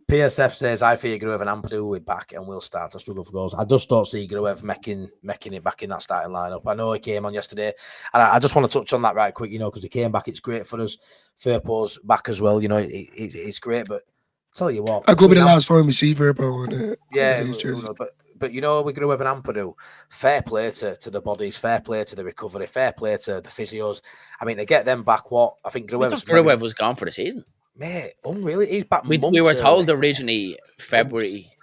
PSF says, I fear Gruev and Ampadu will be back and we'll start to struggle for goals. I just don't see Gruev making it back in that starting lineup. I know he came on yesterday, and I just want to touch on that right quick, because he came back. It's great for us. Firpo's back as well. It's great, but I'll tell you what. That could be the last time we see Firpo. But we're going to have an Ampadu. Fair play to the bodies, fair play to the recovery, fair play to the physios. I mean, to get them back, I think Gruev was gone for the season. Mate, unreal. He's back. We were told originally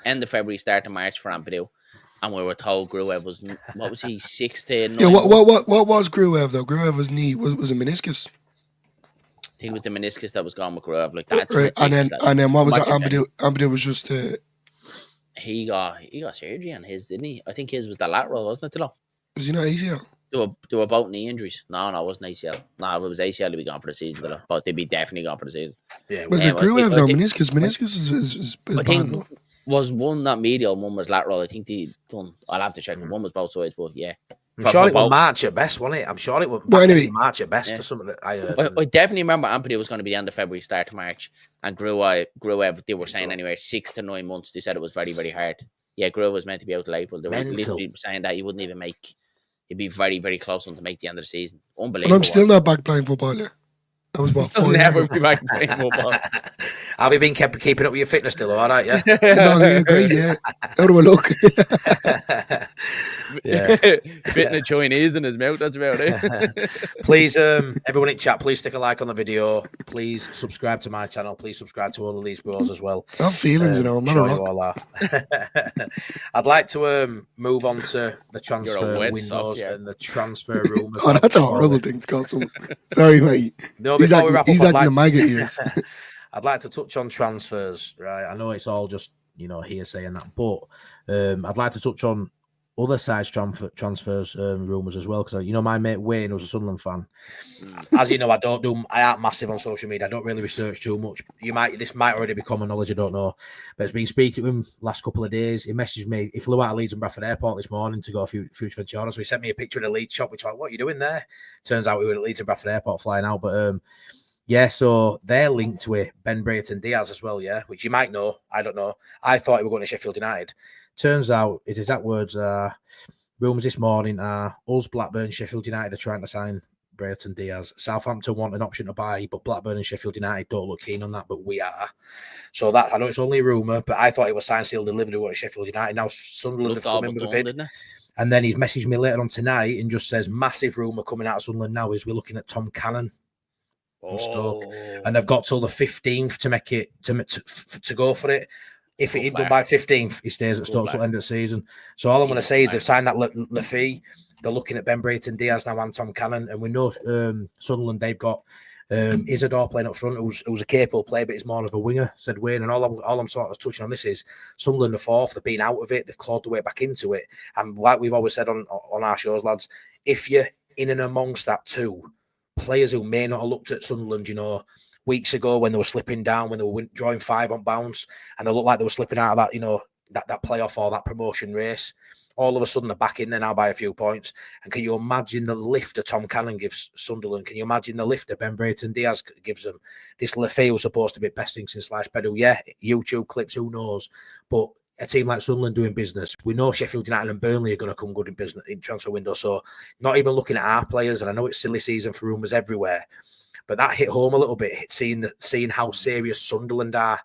end of February, start of March for Ampadu, and we were told Gruev was, what was he, 6 to 9? Yeah, what was Gruev though? Gruev's knee was a meniscus. I think it was the meniscus that was gone with Gruev. Like that. Right, and then what was that? Ampadu was just. He got surgery on his, didn't he? I think his was the lateral, wasn't it? Was he not ACL? They were both knee injuries. No, it wasn't ACL. No, if it was ACL, they'd be gone for the season. But they'd be definitely gone for the season. Yeah, but the Gruev though, meniscus is I think was one not medial, one was lateral. I think they done. I'll have to check. One was both sides, but yeah, I'm sure it was March at best, wasn't it? I'm sure it was anyway, March at best or something that I heard. I definitely remember Anthony was going to be the end of February, start of March, and Grua, they were saying anyway, 6 to 9 months. They said it was very, very hard. Yeah, Grua was meant to be out till April. They were literally saying that he wouldn't even make. He'd be very, very close on to make the end of the season. Unbelievable. And I'm still not back playing football yet. That was about 4 years never ago. be back playing football. Have you been keeping up with your fitness still? All right, yeah. No, great, yeah. How do I look? Yeah. Fitting a Chinese in his mouth. That's about it. Please, everyone in chat, please stick a like on the video. Please subscribe to my channel. Please subscribe to OnlyLeedsBros as well. I have feelings, I'm not a rock. I'd like to move on to the transfer windows and the transfer rumours. Oh, that's a horrible thing to call someone. Sorry, mate. No, he's acting the maggot ears. I'd like to touch on transfers, right? I know it's all just, hearsay and that, but I'd like to touch on other sides transfers rumours as well, because my mate Wayne was a Sunderland fan. As you know, I aren't massive on social media. I don't really research too much. This might already be common knowledge, I don't know, but it's been speaking to him last couple of days. He messaged me. He flew out of Leeds and Bradford Airport this morning to go a few Ventura, so he sent me a picture of the Leeds shop, which I was like, what are you doing there? Turns out we were at Leeds and Bradford Airport flying out, but yeah, so they're linked to it, Ben Brayton Diaz as well, yeah, which you might know. I don't know. I thought he was going to Sheffield United. Turns out, his exact words are, rumours this morning are, us, Blackburn, Sheffield United are trying to sign Brayton Diaz. Southampton want an option to buy, but Blackburn and Sheffield United don't look keen on that, but we are. So that, I know it's only a rumour, but I thought it was signed, sealed, delivered to Sheffield United. Now Sunderland have come in with a bid. And then he's messaged me later on tonight and just says, massive rumour coming out of Sunderland now is we're looking at Tom Cannon. Stoke, and they've got till the 15th to make it to go for it. If it ain't done by 15th, he stays at Stoke till the end of the season. So all I'm going to say is they've signed that the fee. They're looking at Ben Brayton Diaz now and Tom Cannon, and we know Sunderland, they've got Isidore playing up front, who's a capable player, but he's more of a winger, said Wayne. And all I'm sort of touching on this is Sunderland are fourth. They've been out of it. They've clawed their way back into it. And like we've always said on our shows, lads, if you're in and amongst that too, players who may not have looked at Sunderland, weeks ago when they were slipping down, when they were drawing 5 on bounce, and they looked like they were slipping out of that, that playoff or that promotion race. All of a sudden, they're back in there now by a few points. And can you imagine the lift that Tom Cannon gives Sunderland? Can you imagine the lift that Ben Brayton Diaz gives them? This Lefebvre was supposed to be best thing since sliced bread. Yeah, YouTube clips, who knows? But a team like Sunderland doing business, we know Sheffield United and Burnley are going to come good in business in transfer window. So not even looking at our players, and I know it's silly season for rumours everywhere, but that hit home a little bit, seeing how serious Sunderland are.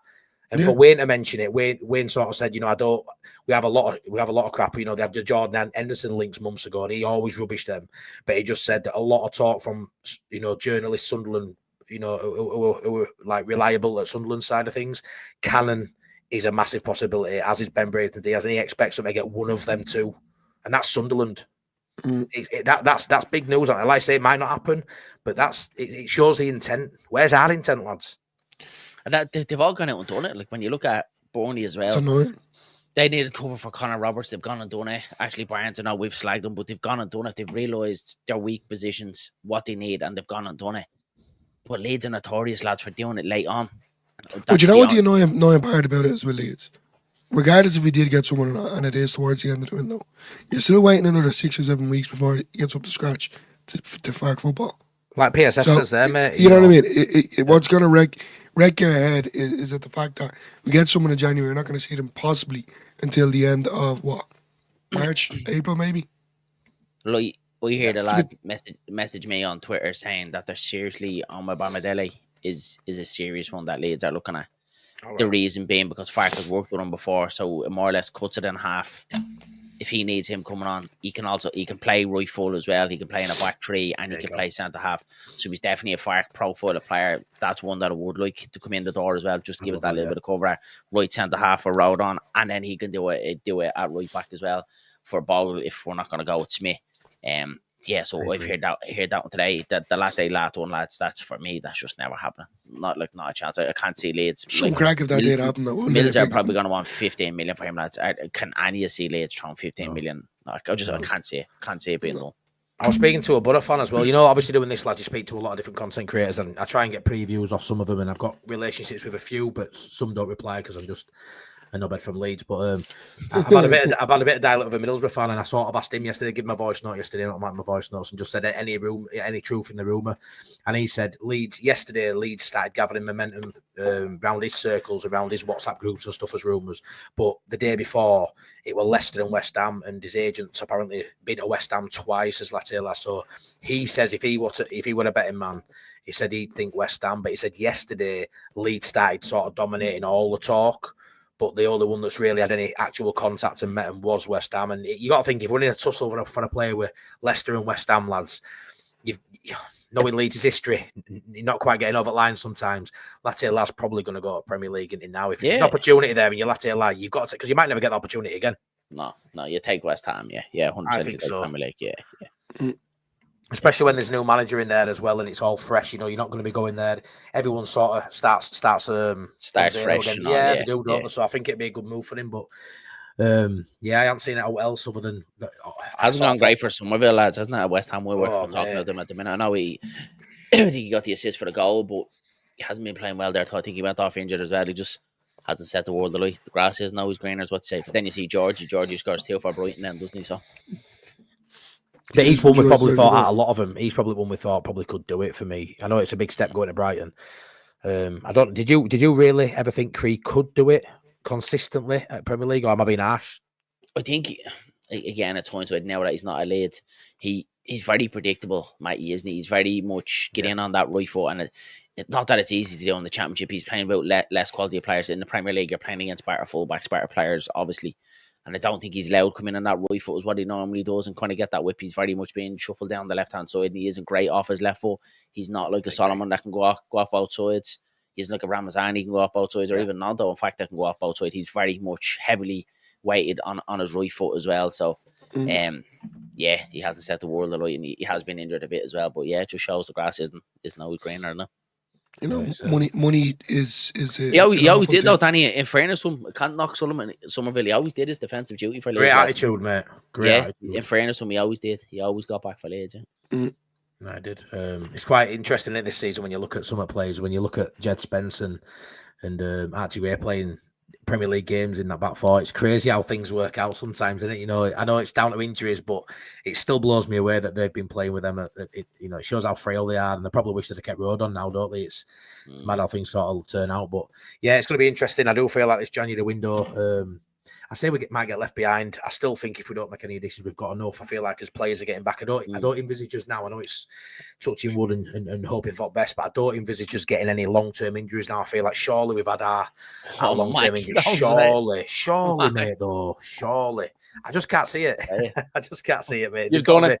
And for Wayne to mention it, Wayne sort of said, we have a lot of crap. They had the Jordan Henderson links months ago, and he always rubbished them. But he just said that a lot of talk from journalists Sunderland, who were like reliable at Sunderland side of things. Cannon is a massive possibility, as is Ben Brayton Diaz, and he expects them to get one of them too, and that's Sunderland. That's big news. Like I say, it might not happen, but it shows the intent. Where's our intent, lads? And they've all gone out and done it. Like when you look at Burnley as well, they needed cover for Connor Roberts. They've gone and done it. Ashley Barnes, I know we've slagged them, but they've gone and done it. They've realised their weak positions, what they need, and they've gone and done it. But Leeds are notorious, lads, for doing it late on. But you know what the annoying part about it is with Leeds? Regardless if we did get someone or not, and it is towards the end of the window, you're still waiting another 6 or 7 weeks before it gets up to scratch to Fark football. Like PSS says there, mate. You know what I mean? What's going to wreck your head is that the fact that we get someone in January, we're not going to see them possibly until the end of what? March, April, maybe? Like, we hear the lad message me on Twitter saying that they're seriously on my Bamadelli is a serious one that Leeds are looking at. Right. The reason being because Fark has worked with him before, so it more or less cuts it in half. If he needs him coming on, he can play right full as well. He can play in a back three and he can play centre half. So he's definitely a Fark profile of player. That's one that I would like to come in the door as well, just to give us that little bit of cover. Right centre half for Rodon, and then he can do it at right back as well for Bogle if we're not going to go with Smith. Yeah, so I've heard that one today. That the last one, lads, that's for me. That's just never happening. Not a chance. I can't see Leeds. Some crack if that did happen. Mills are probably going to want 15 million for him, lads. Can any see Leeds throwing 15 million? Like, I can't see it being done. I was speaking to a Butter fan as well. Obviously doing this, lad, you speak to a lot of different content creators, and I try and get previews off some of them, and I've got relationships with a few, but some don't reply because I'm just a knobhead from Leeds. But I've had a bit of dialogue with a Middlesbrough fan, and I sort of asked him yesterday, give my voice note yesterday, not my voice notes, and just said any truth in the rumour. And he said Leeds started gathering momentum around his circles, around his WhatsApp groups and stuff as rumours. But the day before, it were Leicester and West Ham, and his agents apparently been to West Ham twice as Latela. So he says if he were a betting man, he said he'd think West Ham. But he said yesterday Leeds started sort of dominating all the talk, but the only one that's really had any actual contact and met him was West Ham. And you got to think, if we're in a tussle for a player with Leicester and West Ham lads, knowing Leeds' history, you're not quite getting over the line sometimes. Latela's probably going to go to Premier League in now. If there's an opportunity there and you're Latela, you've got to, because you might never get the opportunity again. No, you take West Ham, yeah, 100%. I think so. Premier League, yeah. Especially when there's a new manager in there as well, and it's all fresh. You're not going to be going there. Everyone sort of starts fresh. Again. Yeah, they do, don't they? So I think it'd be a good move for him. But I haven't seen it else other than hasn't gone great for Somerville lads, hasn't it? At West Ham, we're talking about them at the minute. I know I think he got the assist for the goal, but he hasn't been playing well there. I think he went off injured as well. He just hasn't set the world alight. The grass isn't always greener, is what to say. But then you see Georgie scores 2 for Brighton, then doesn't he? So. But he's one we probably thought out a lot of them. He's probably one we thought probably could do it for me. I know it's a big step going to Brighton. Did you really ever think Creed could do it consistently at Premier League, or am I being harsh? I think again at times now that he's not a Leeds, he's very predictable, Matty, isn't he? He's very much getting on that right foot, and it's not that it's easy to do in the Championship. He's playing about less quality of players. In the Premier League, you're playing against better fullbacks, better players, obviously. And I don't think he's allowed coming in that right foot is what he normally does and kind of get that whip. He's very much being shuffled down the left-hand side, and he isn't great off his left foot. He's not like a Solomon that can go off both sides. He's like a Ramazani can go off both sides, or even Nando, in fact, that can go off both sides. He's very much heavily weighted on his right foot as well. So, he hasn't set the world alight, and he has been injured a bit as well. But yeah, it just shows the grass isn't always greener, no? You know, money is. He always did though, Danny. In fairness, can't knock Somerville. He always did his defensive duty for Leeds. Great attitude, mate. Great attitude. In fairness, he always did. He always got back for Leeds. Yeah. I did. It's quite interesting this season when you look at some of the players. When you look at Jed Spence and Archie Ray playing Premier League games in that back four, it's crazy how things work out sometimes, isn't it? You know, I know it's down to injuries, but it still blows me away that they've been playing with them. It shows how frail they are, and they probably wish they'd have kept Rodon now, don't they? It's mad how things sort of turn out, but yeah, it's going to be interesting. I do feel like this January window. I say we might get left behind. I still think if we don't make any additions, we've got enough. I feel like as players are getting back, I don't envisage us now. I know it's touching wood and hoping for best, but I don't envisage us getting any long-term injuries now. I feel like surely we've had our long-term injuries. Surely, mate, though. Surely. I just can't see it. I just can't see it, mate. You've done it.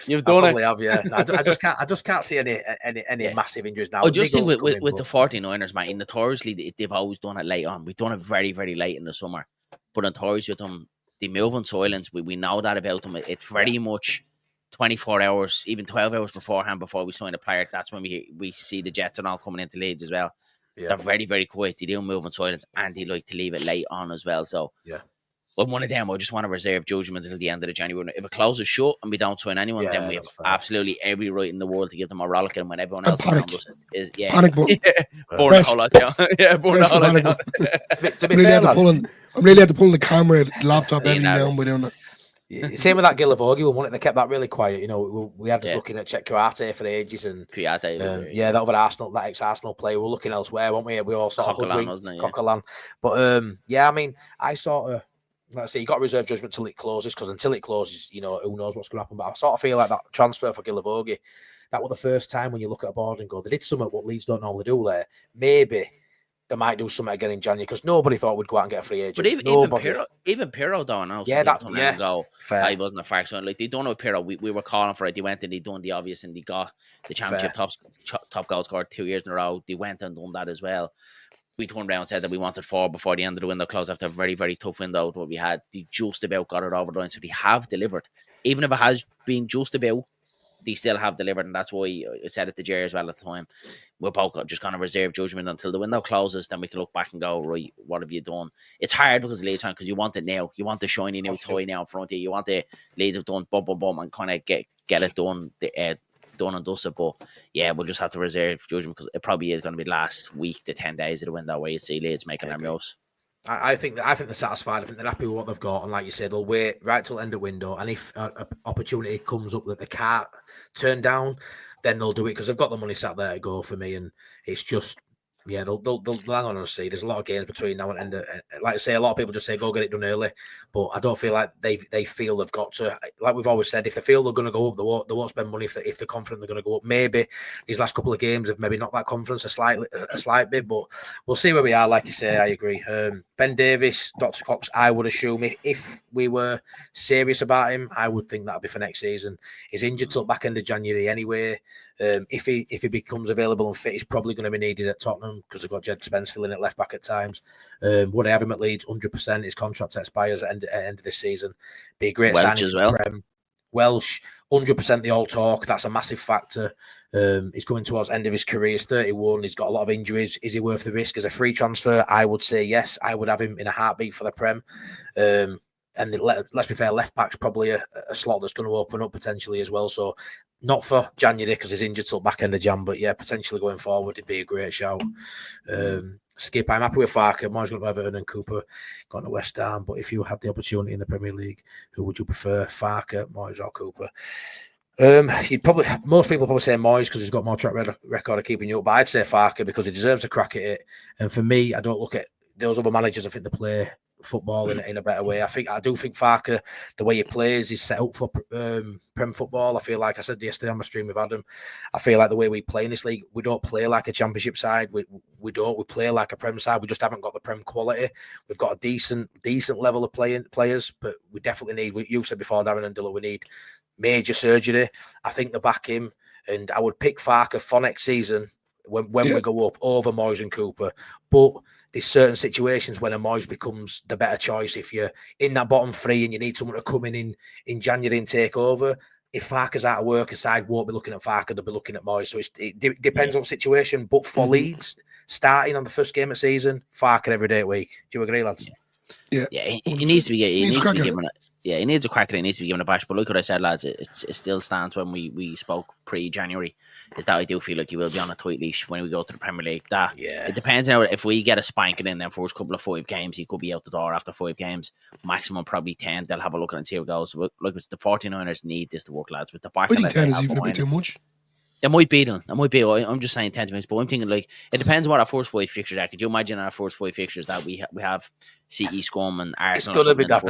I probably have, yeah. No, I just can't see any massive injuries now. I just think with the 49ers, mate, notoriously they've always done it late on. We've done it very, very late in the summer. But notoriously with them, they move on silence. We know that about them. It's very much 24 hours, even 12 hours beforehand before we sign a player. That's when we see the Jets and all coming into Leeds as well. Yeah. They're very, very quiet. They do move on silence, and they like to leave it late on as well. So I'm one of them. I just want to reserve judgment until the end of the January. If it closes shut and we don't sign anyone, then we have absolutely every right in the world to give them a rollicking when everyone else around us is panic button. Burn the whole lot down. Burn the whole lot down. To be fair, I'm really had to pull the camera, the laptop, everything down. We're doing it. Same with that Gilavogi one, wasn't it? They kept that really quiet. You know, we had us looking at Czech Kouyaté for ages, and that other that ex-Arsenal player. We're looking elsewhere, weren't we? We all sort of hoodwinked Coquelin. But I mean, I sort of. Let's say you got to reserve judgment till it closes, because until it closes, who knows what's going to happen. But I sort of feel like that transfer for Gilavogi, that was the first time when you look at a board and go, they did something what Leeds don't normally do there. Maybe they might do something again in January, because nobody thought we'd go out and get a free agent. But even Pirro don't know. Fair. He wasn't a fact. So like they don't know Pirro. We were calling for it. They went and they done the obvious, and they got the Championship top goal scorer 2 years in a row. They went and done that as well. We turned around and said that we wanted 4 before the end of the window closed after a very, very tough window. What we had, they just about got it over the line. So they have delivered. Even if it has been just about, they still have delivered. And that's why I said it to Jerry as well at the time. We're both just going to reserve judgment until the window closes. Then we can look back and go, right, what have you done? It's hard because of Leeds time, because you want it now. You want the shiny new toy now in front of you. You want the Leeds have done bum, bum, bum, and kind of get it done. Done and dusted, but yeah, we'll just have to reserve judgment, because it probably is going to be the last week to 10 days of the window where you see Leeds making their moves. I think they're satisfied. I think they're happy with what they've got, and like you said, they'll wait right till end of window. And if an opportunity comes up that they can't turn down, then they'll do it because they've got the money sat there to go for me. And it's just, yeah, they'll hang on and see. There's a lot of games between now and end. Like I say, a lot of people just say go get it done early, but I don't feel like they feel they've got to. Like we've always said, if they feel they're going to go up, they won't spend money if they're confident they're going to go up. Maybe these last couple of games have maybe not that confidence a slight bit, but we'll see where we are. Like you say, I agree. Ben Davis, Dr. Cox, I would assume if we were serious about him, I would think that'd be for next season. He's injured till back end of January anyway. If he becomes available and fit, he's probably going to be needed at Tottenham because they've got Jed Spence filling at left back at times. Would I have him at Leeds? 100%. His contract expires at end of this season. Be a great Welsh signing as well. Welsh, 100% the all talk. That's a massive factor. He's coming towards the end of his career. He's 31. He's got a lot of injuries. Is he worth the risk as a free transfer? I would say yes. I would have him in a heartbeat for the Prem. And let's be fair, left back's probably a slot that's going to open up potentially as well. So not for January because he's injured till back end of Jan, but yeah, potentially going forward, it'd be a great shout. Skip, I'm happy with Farker. Moyes got to Everton and Cooper gone to West Ham. But if you had the opportunity in the Premier League, who would you prefer, Farker, Moyes, or Cooper? Most people probably say Moyes because he's got more track record of keeping you up. But I'd say Farker because he deserves a crack at it. And for me, I don't look at those other managers. I think they play football in a better way. I do think Farker, the way he plays, is set up for Prem football. I feel like I said yesterday on my stream with Adam, I feel like the way we play in this league, we don't play like a championship side. We play like a Prem side. We just haven't got the Prem quality. We've got a decent level of players, but we definitely need. You said before, Darren and Dilla, we need major surgery. I think they back him, and I would pick Farker for next season when we go up over Moyes and Cooper, but there's certain situations when a Moyes becomes the better choice. If you're in that bottom three and you need someone to come in January and take over, if Farker's out of work, a side won't be looking at Farker, they'll be looking at Moyes. So it depends on the situation. But for Leeds, starting on the first game of the season, Farker every day a week. Do you agree, lads? Yeah, he needs to be. He needs to be given it. Yeah, he needs a crack at it. He needs to be given a bash. But look what I said, lads. It still stands when we spoke pre-January. Is that I do feel like he will be on a tight leash when we go to the Premier League. It depends now. If we get a spanking in them first couple of 5 games, he could be out the door after 5 games. Maximum probably 10. They'll have a look at it and see how it goes. Look, it's the 49ers need this to work, lads. With the back, I think 10 is even a bit too much. It might be them. It might be. I'm just saying 10 minutes, but I'm thinking like it depends on what our first 5 fixtures are. Could you imagine our first 5 fixtures that we have CE Scum and Arsenal? It's gonna be that.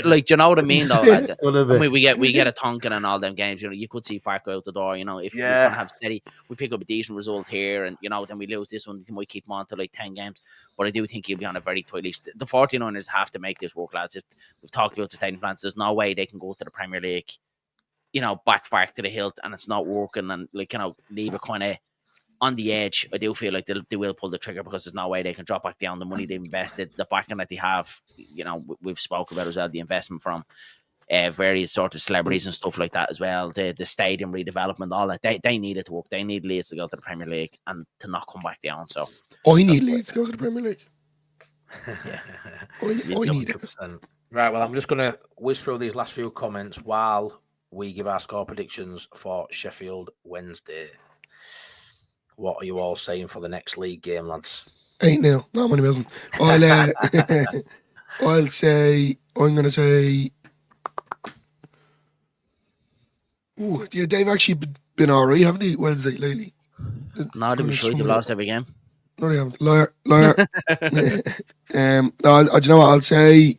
Like, do you know what I mean? Though, we get a Tonkin and all them games. You know, you could see Farker out the door. You know, if we can have steady, we pick up a decent result here, and you know, then we lose this one. They might keep them on to like 10 games. But I do think he'll be on a very tight leash. The 49ers have to make this work, lads. If we've talked about the stadium plans, there's no way they can go to the Premier League, you know, back to the hilt and it's not working and like, you know, leave it kind of on the edge. I do feel like they will pull the trigger because there's no way they can drop back down the money they've invested, the backing that they have. You know, we've spoken about as well, the investment from various sort of celebrities and stuff like that as well, the stadium redevelopment, all that. They need it to work. They need Leeds to go to the Premier League and to not come back down. So I need Leeds to go to the Premier League. I need it. Right, well, I'm just going to whiz through these last few comments while we give our score predictions for Sheffield Wednesday. What are you all saying for the next league game, lads? 8-0. No, money wasn't. I'm going to say. Ooh, yeah, they've actually been all right, haven't they, Wednesday lately? No, they've been sure they've lost every game. No, they haven't. Liar. No, do you know what? I'll say.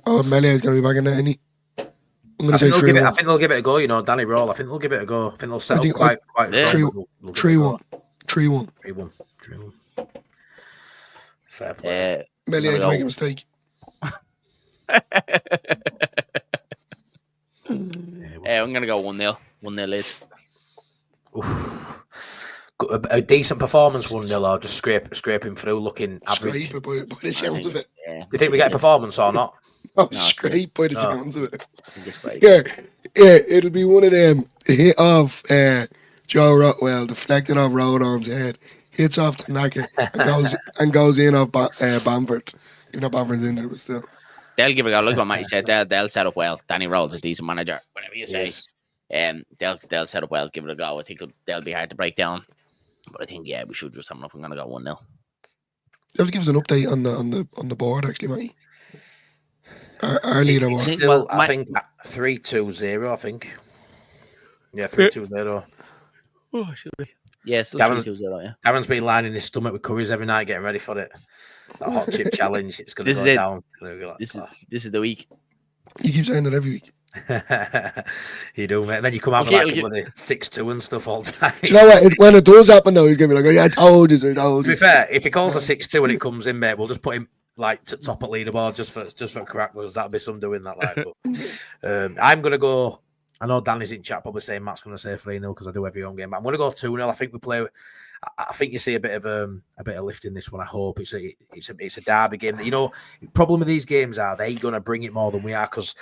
Oh, Melee is going to be back in there, isn't he? I'm going to say 3-1. I think they'll give it a go, you know, Danny Roll. I think they'll give it a go. I think they'll set up quite 3-1. 3-1. Fair play. Melee ain't make a mistake. I'm going to go 1-0. 1-0 Leeds. A decent performance 1-0 or just scraping through, looking average. Scrape by the sounds of it. Yeah. Do you think we get a performance or not? No, scrape by the sounds of it. Yeah, it'll be one of them. Hit off Joe Rotwell, deflected off Rodon's head, hits off Tanaka and goes in off Bamford. Even though Bamford's injured, but still. They'll give it a go. Look what Matty said. They'll set up well. Danny Rowell's a decent manager. Whatever you say, they'll set up well. Give it a go. I think they'll be hard to break down. But I think, we should just have enough. I'm going to go 1-0. You have to give us an update on the board, actually, Matty. Our leader It's board. still, I think, 3-2-0. I think. Yeah, 3-2-0. Oh, should be. Yeah, still Darren's- 3-2-0. Yeah. Darren's been lining his stomach with curries every night, getting ready for it. That hot chip challenge. It's going to This go is it. down. Gonna be like This class. is the week. You keep saying that every week. You do, mate. And then you come out Okay, with like okay. 6-2 and stuff all the time. Do you know what? When it does happen, though, he's going to be like, oh, yeah, I told you, sir, I told To be you. fair, if he calls a 6-2 and it comes in, mate, we'll just put him like to top of leaderboard just for crack, because that'll be some doing that. Like, but I'm gonna go. I know Danny's in chat probably saying Matt's gonna say 3-0 because I do every home game, but I'm gonna go 2-0. I think we play. I think you see a bit of lift in this one. I hope it's a derby game. That, you know, the problem with these games are they gonna bring it more than we are, because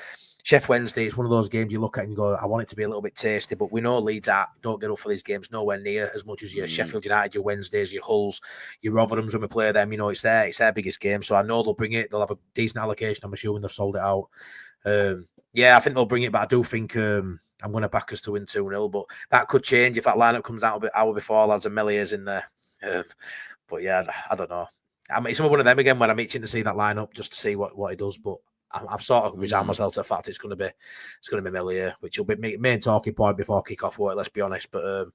Chef Wednesday, it's one of those games you look at and you go, I want it to be a little bit tasty, but we know Leeds don't get up for these games nowhere near as much as your Sheffield United, your Wednesdays, your Hulls, your Rotherhams when we play them. You know, it's their biggest game, so I know they'll bring it. They'll have a decent allocation. I'm assuming they've sold it out. Yeah, I think they'll bring it, but I do think I'm going to back us to win 2-0, but that could change if that lineup comes out a bit hour before lads and Melior's in there. But yeah, I don't know. I mean, it's one of them again when I'm itching to see that lineup just to see what he does, but I've sort of resigned myself to the fact it's going to be Melior, which will be main talking point before kick-off work, let's be honest. But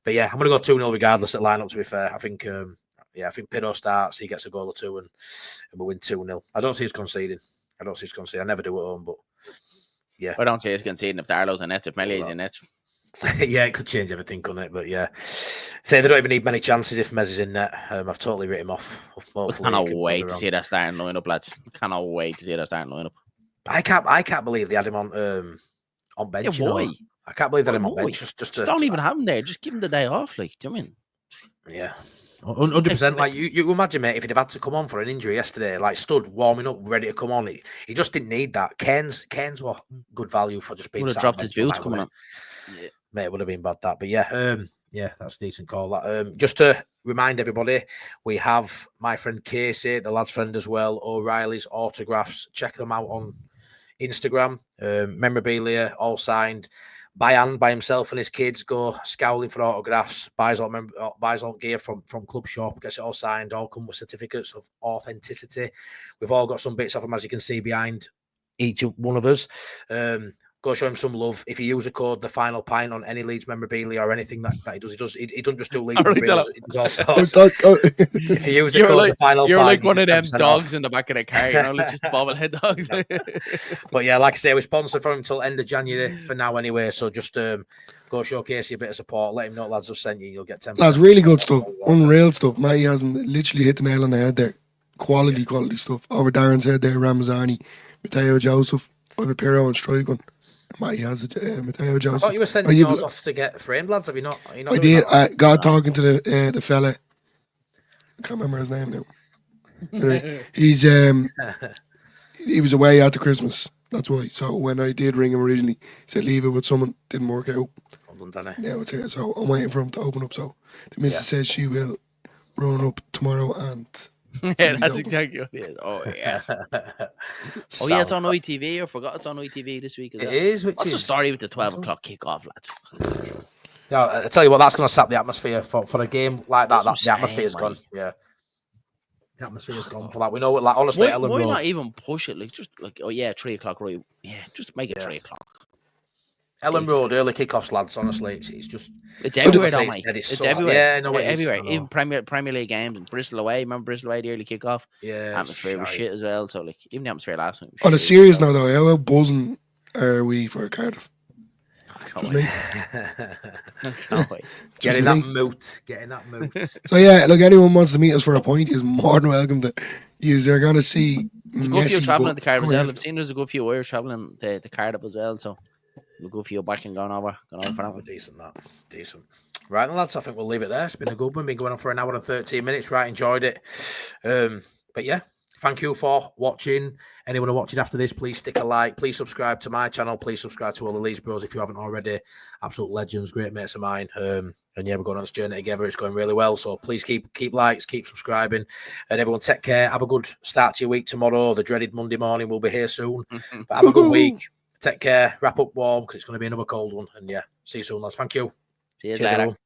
yeah, I'm going to go 2-0 regardless at lineup, to be fair. I think I think Pido starts, he gets a goal or two, and we win 2-0. I don't see us conceding. I never do at home, but yeah. I don't see us conceding if Darlow's in it, if Melior's in it. Yeah, it could change everything, couldn't it? But yeah, say they don't even need many chances if Mez is in net. I've totally written him off. I cannot wait to see that starting lineup, lads. I cannot wait to see that starting lineup. I can't believe they had him on bench. Yeah, why? You know? I can't believe they had him on bench. Just don't even have him there. Just give him the day off. Like, do you know what I mean? Yeah. 100%. Like you imagine, mate, if he'd have had to come on for an injury yesterday, like stood warming up, ready to come on, he just didn't need that. Cairns were good value for just being. Would have dropped his boots coming on. Yeah. Mate, it would have been bad that. But yeah, that's a decent call. That just to remind everybody, we have my friend Casey, the lad's friend as well, O'Reilly's autographs. Check them out on Instagram. Memorabilia, all signed. Bayan by himself and his kids go scowling for autographs, buys all gear from Club Shop, gets it all signed, all come with certificates of authenticity. We've all got some bits of them, as you can see behind each one of us. Go show him some love. If you use a code, the Final Pint, on any Leeds memorabilia or anything that he does, he doesn't just do Leeds memorabilia. He does all sorts. If you use a code, the Final Pint, you're like one of them dogs off. in the back of the car, you know, like just bobblehead dogs. But yeah, like I say, we're sponsored from him until end of January for now anyway. So just go showcase your bit of support. Let him know lads have sent you. You'll get 10%. That's really good stuff. Unreal stuff. Matty hasn't literally hit the nail on the head there. Quality stuff. Over Darren's head there, Ramazani, Matteo Joseph, over Pirro and Strigan. Matty has it, Matteo Joseph. I thought you were sending yours off to get framed, lads. Have you not? Are you not I did. I got talking to the fella. I can't remember his name now. Anyway, he's he was away after Christmas. That's why. So when I did ring him originally, he said leave it with someone. Didn't work out. Well done, Danny. Now it's here. So I'm waiting for him to open up. So the missus says she will run up tomorrow and. Yeah, that's exactly what it is. Oh, yeah. Oh, yeah, it's on ITV. I forgot it's on ITV this week as well. It is. What's the story with the 12 o'clock kickoff, lads? Yeah, I tell you what, that's going to sap the atmosphere for a game like that. The atmosphere's gone. Yeah. The atmosphere's gone for that. We know what, like, honestly, why not even push it? Like, just like, 3 o'clock, right? Yeah, just make it 3 o'clock. Ellen Road, early kickoffs, lads. Honestly, it's just it's everywhere, though, mate. It's everywhere. Yeah, no, everywhere. Even Premier League games and Bristol away. Remember Bristol away, the early kickoff? Yeah, atmosphere was shit as well. So, like, even the atmosphere last night. On a serious note, though, how buzzing are we for Cardiff? Can't wait. Getting that moot. So yeah, look, anyone wants to meet us for a pint is more than welcome to. You're going to see. There's a good few travelling to Cardiff as well. I've seen there's a good few Irish travelling to Cardiff as well. So. We'll go for you back and going over for that. Decent. Right, lads, I think we'll leave it there. It's been a good one. Been going on for an hour and 13 minutes. Right, enjoyed it. But yeah, thank you for watching. Anyone who watching after this, please stick a like. Please subscribe to my channel. Please subscribe to OnlyLeedsBros if you haven't already. Absolute legends, great mates of mine. And yeah, we're going on this journey together. It's going really well. So please keep likes, keep subscribing. And everyone take care. Have a good start to your week tomorrow. The dreaded Monday morning will be here soon. But have a good week. Take care. Wrap up warm because it's going to be another cold one. And yeah, see you soon, lads. Thank you. See you later.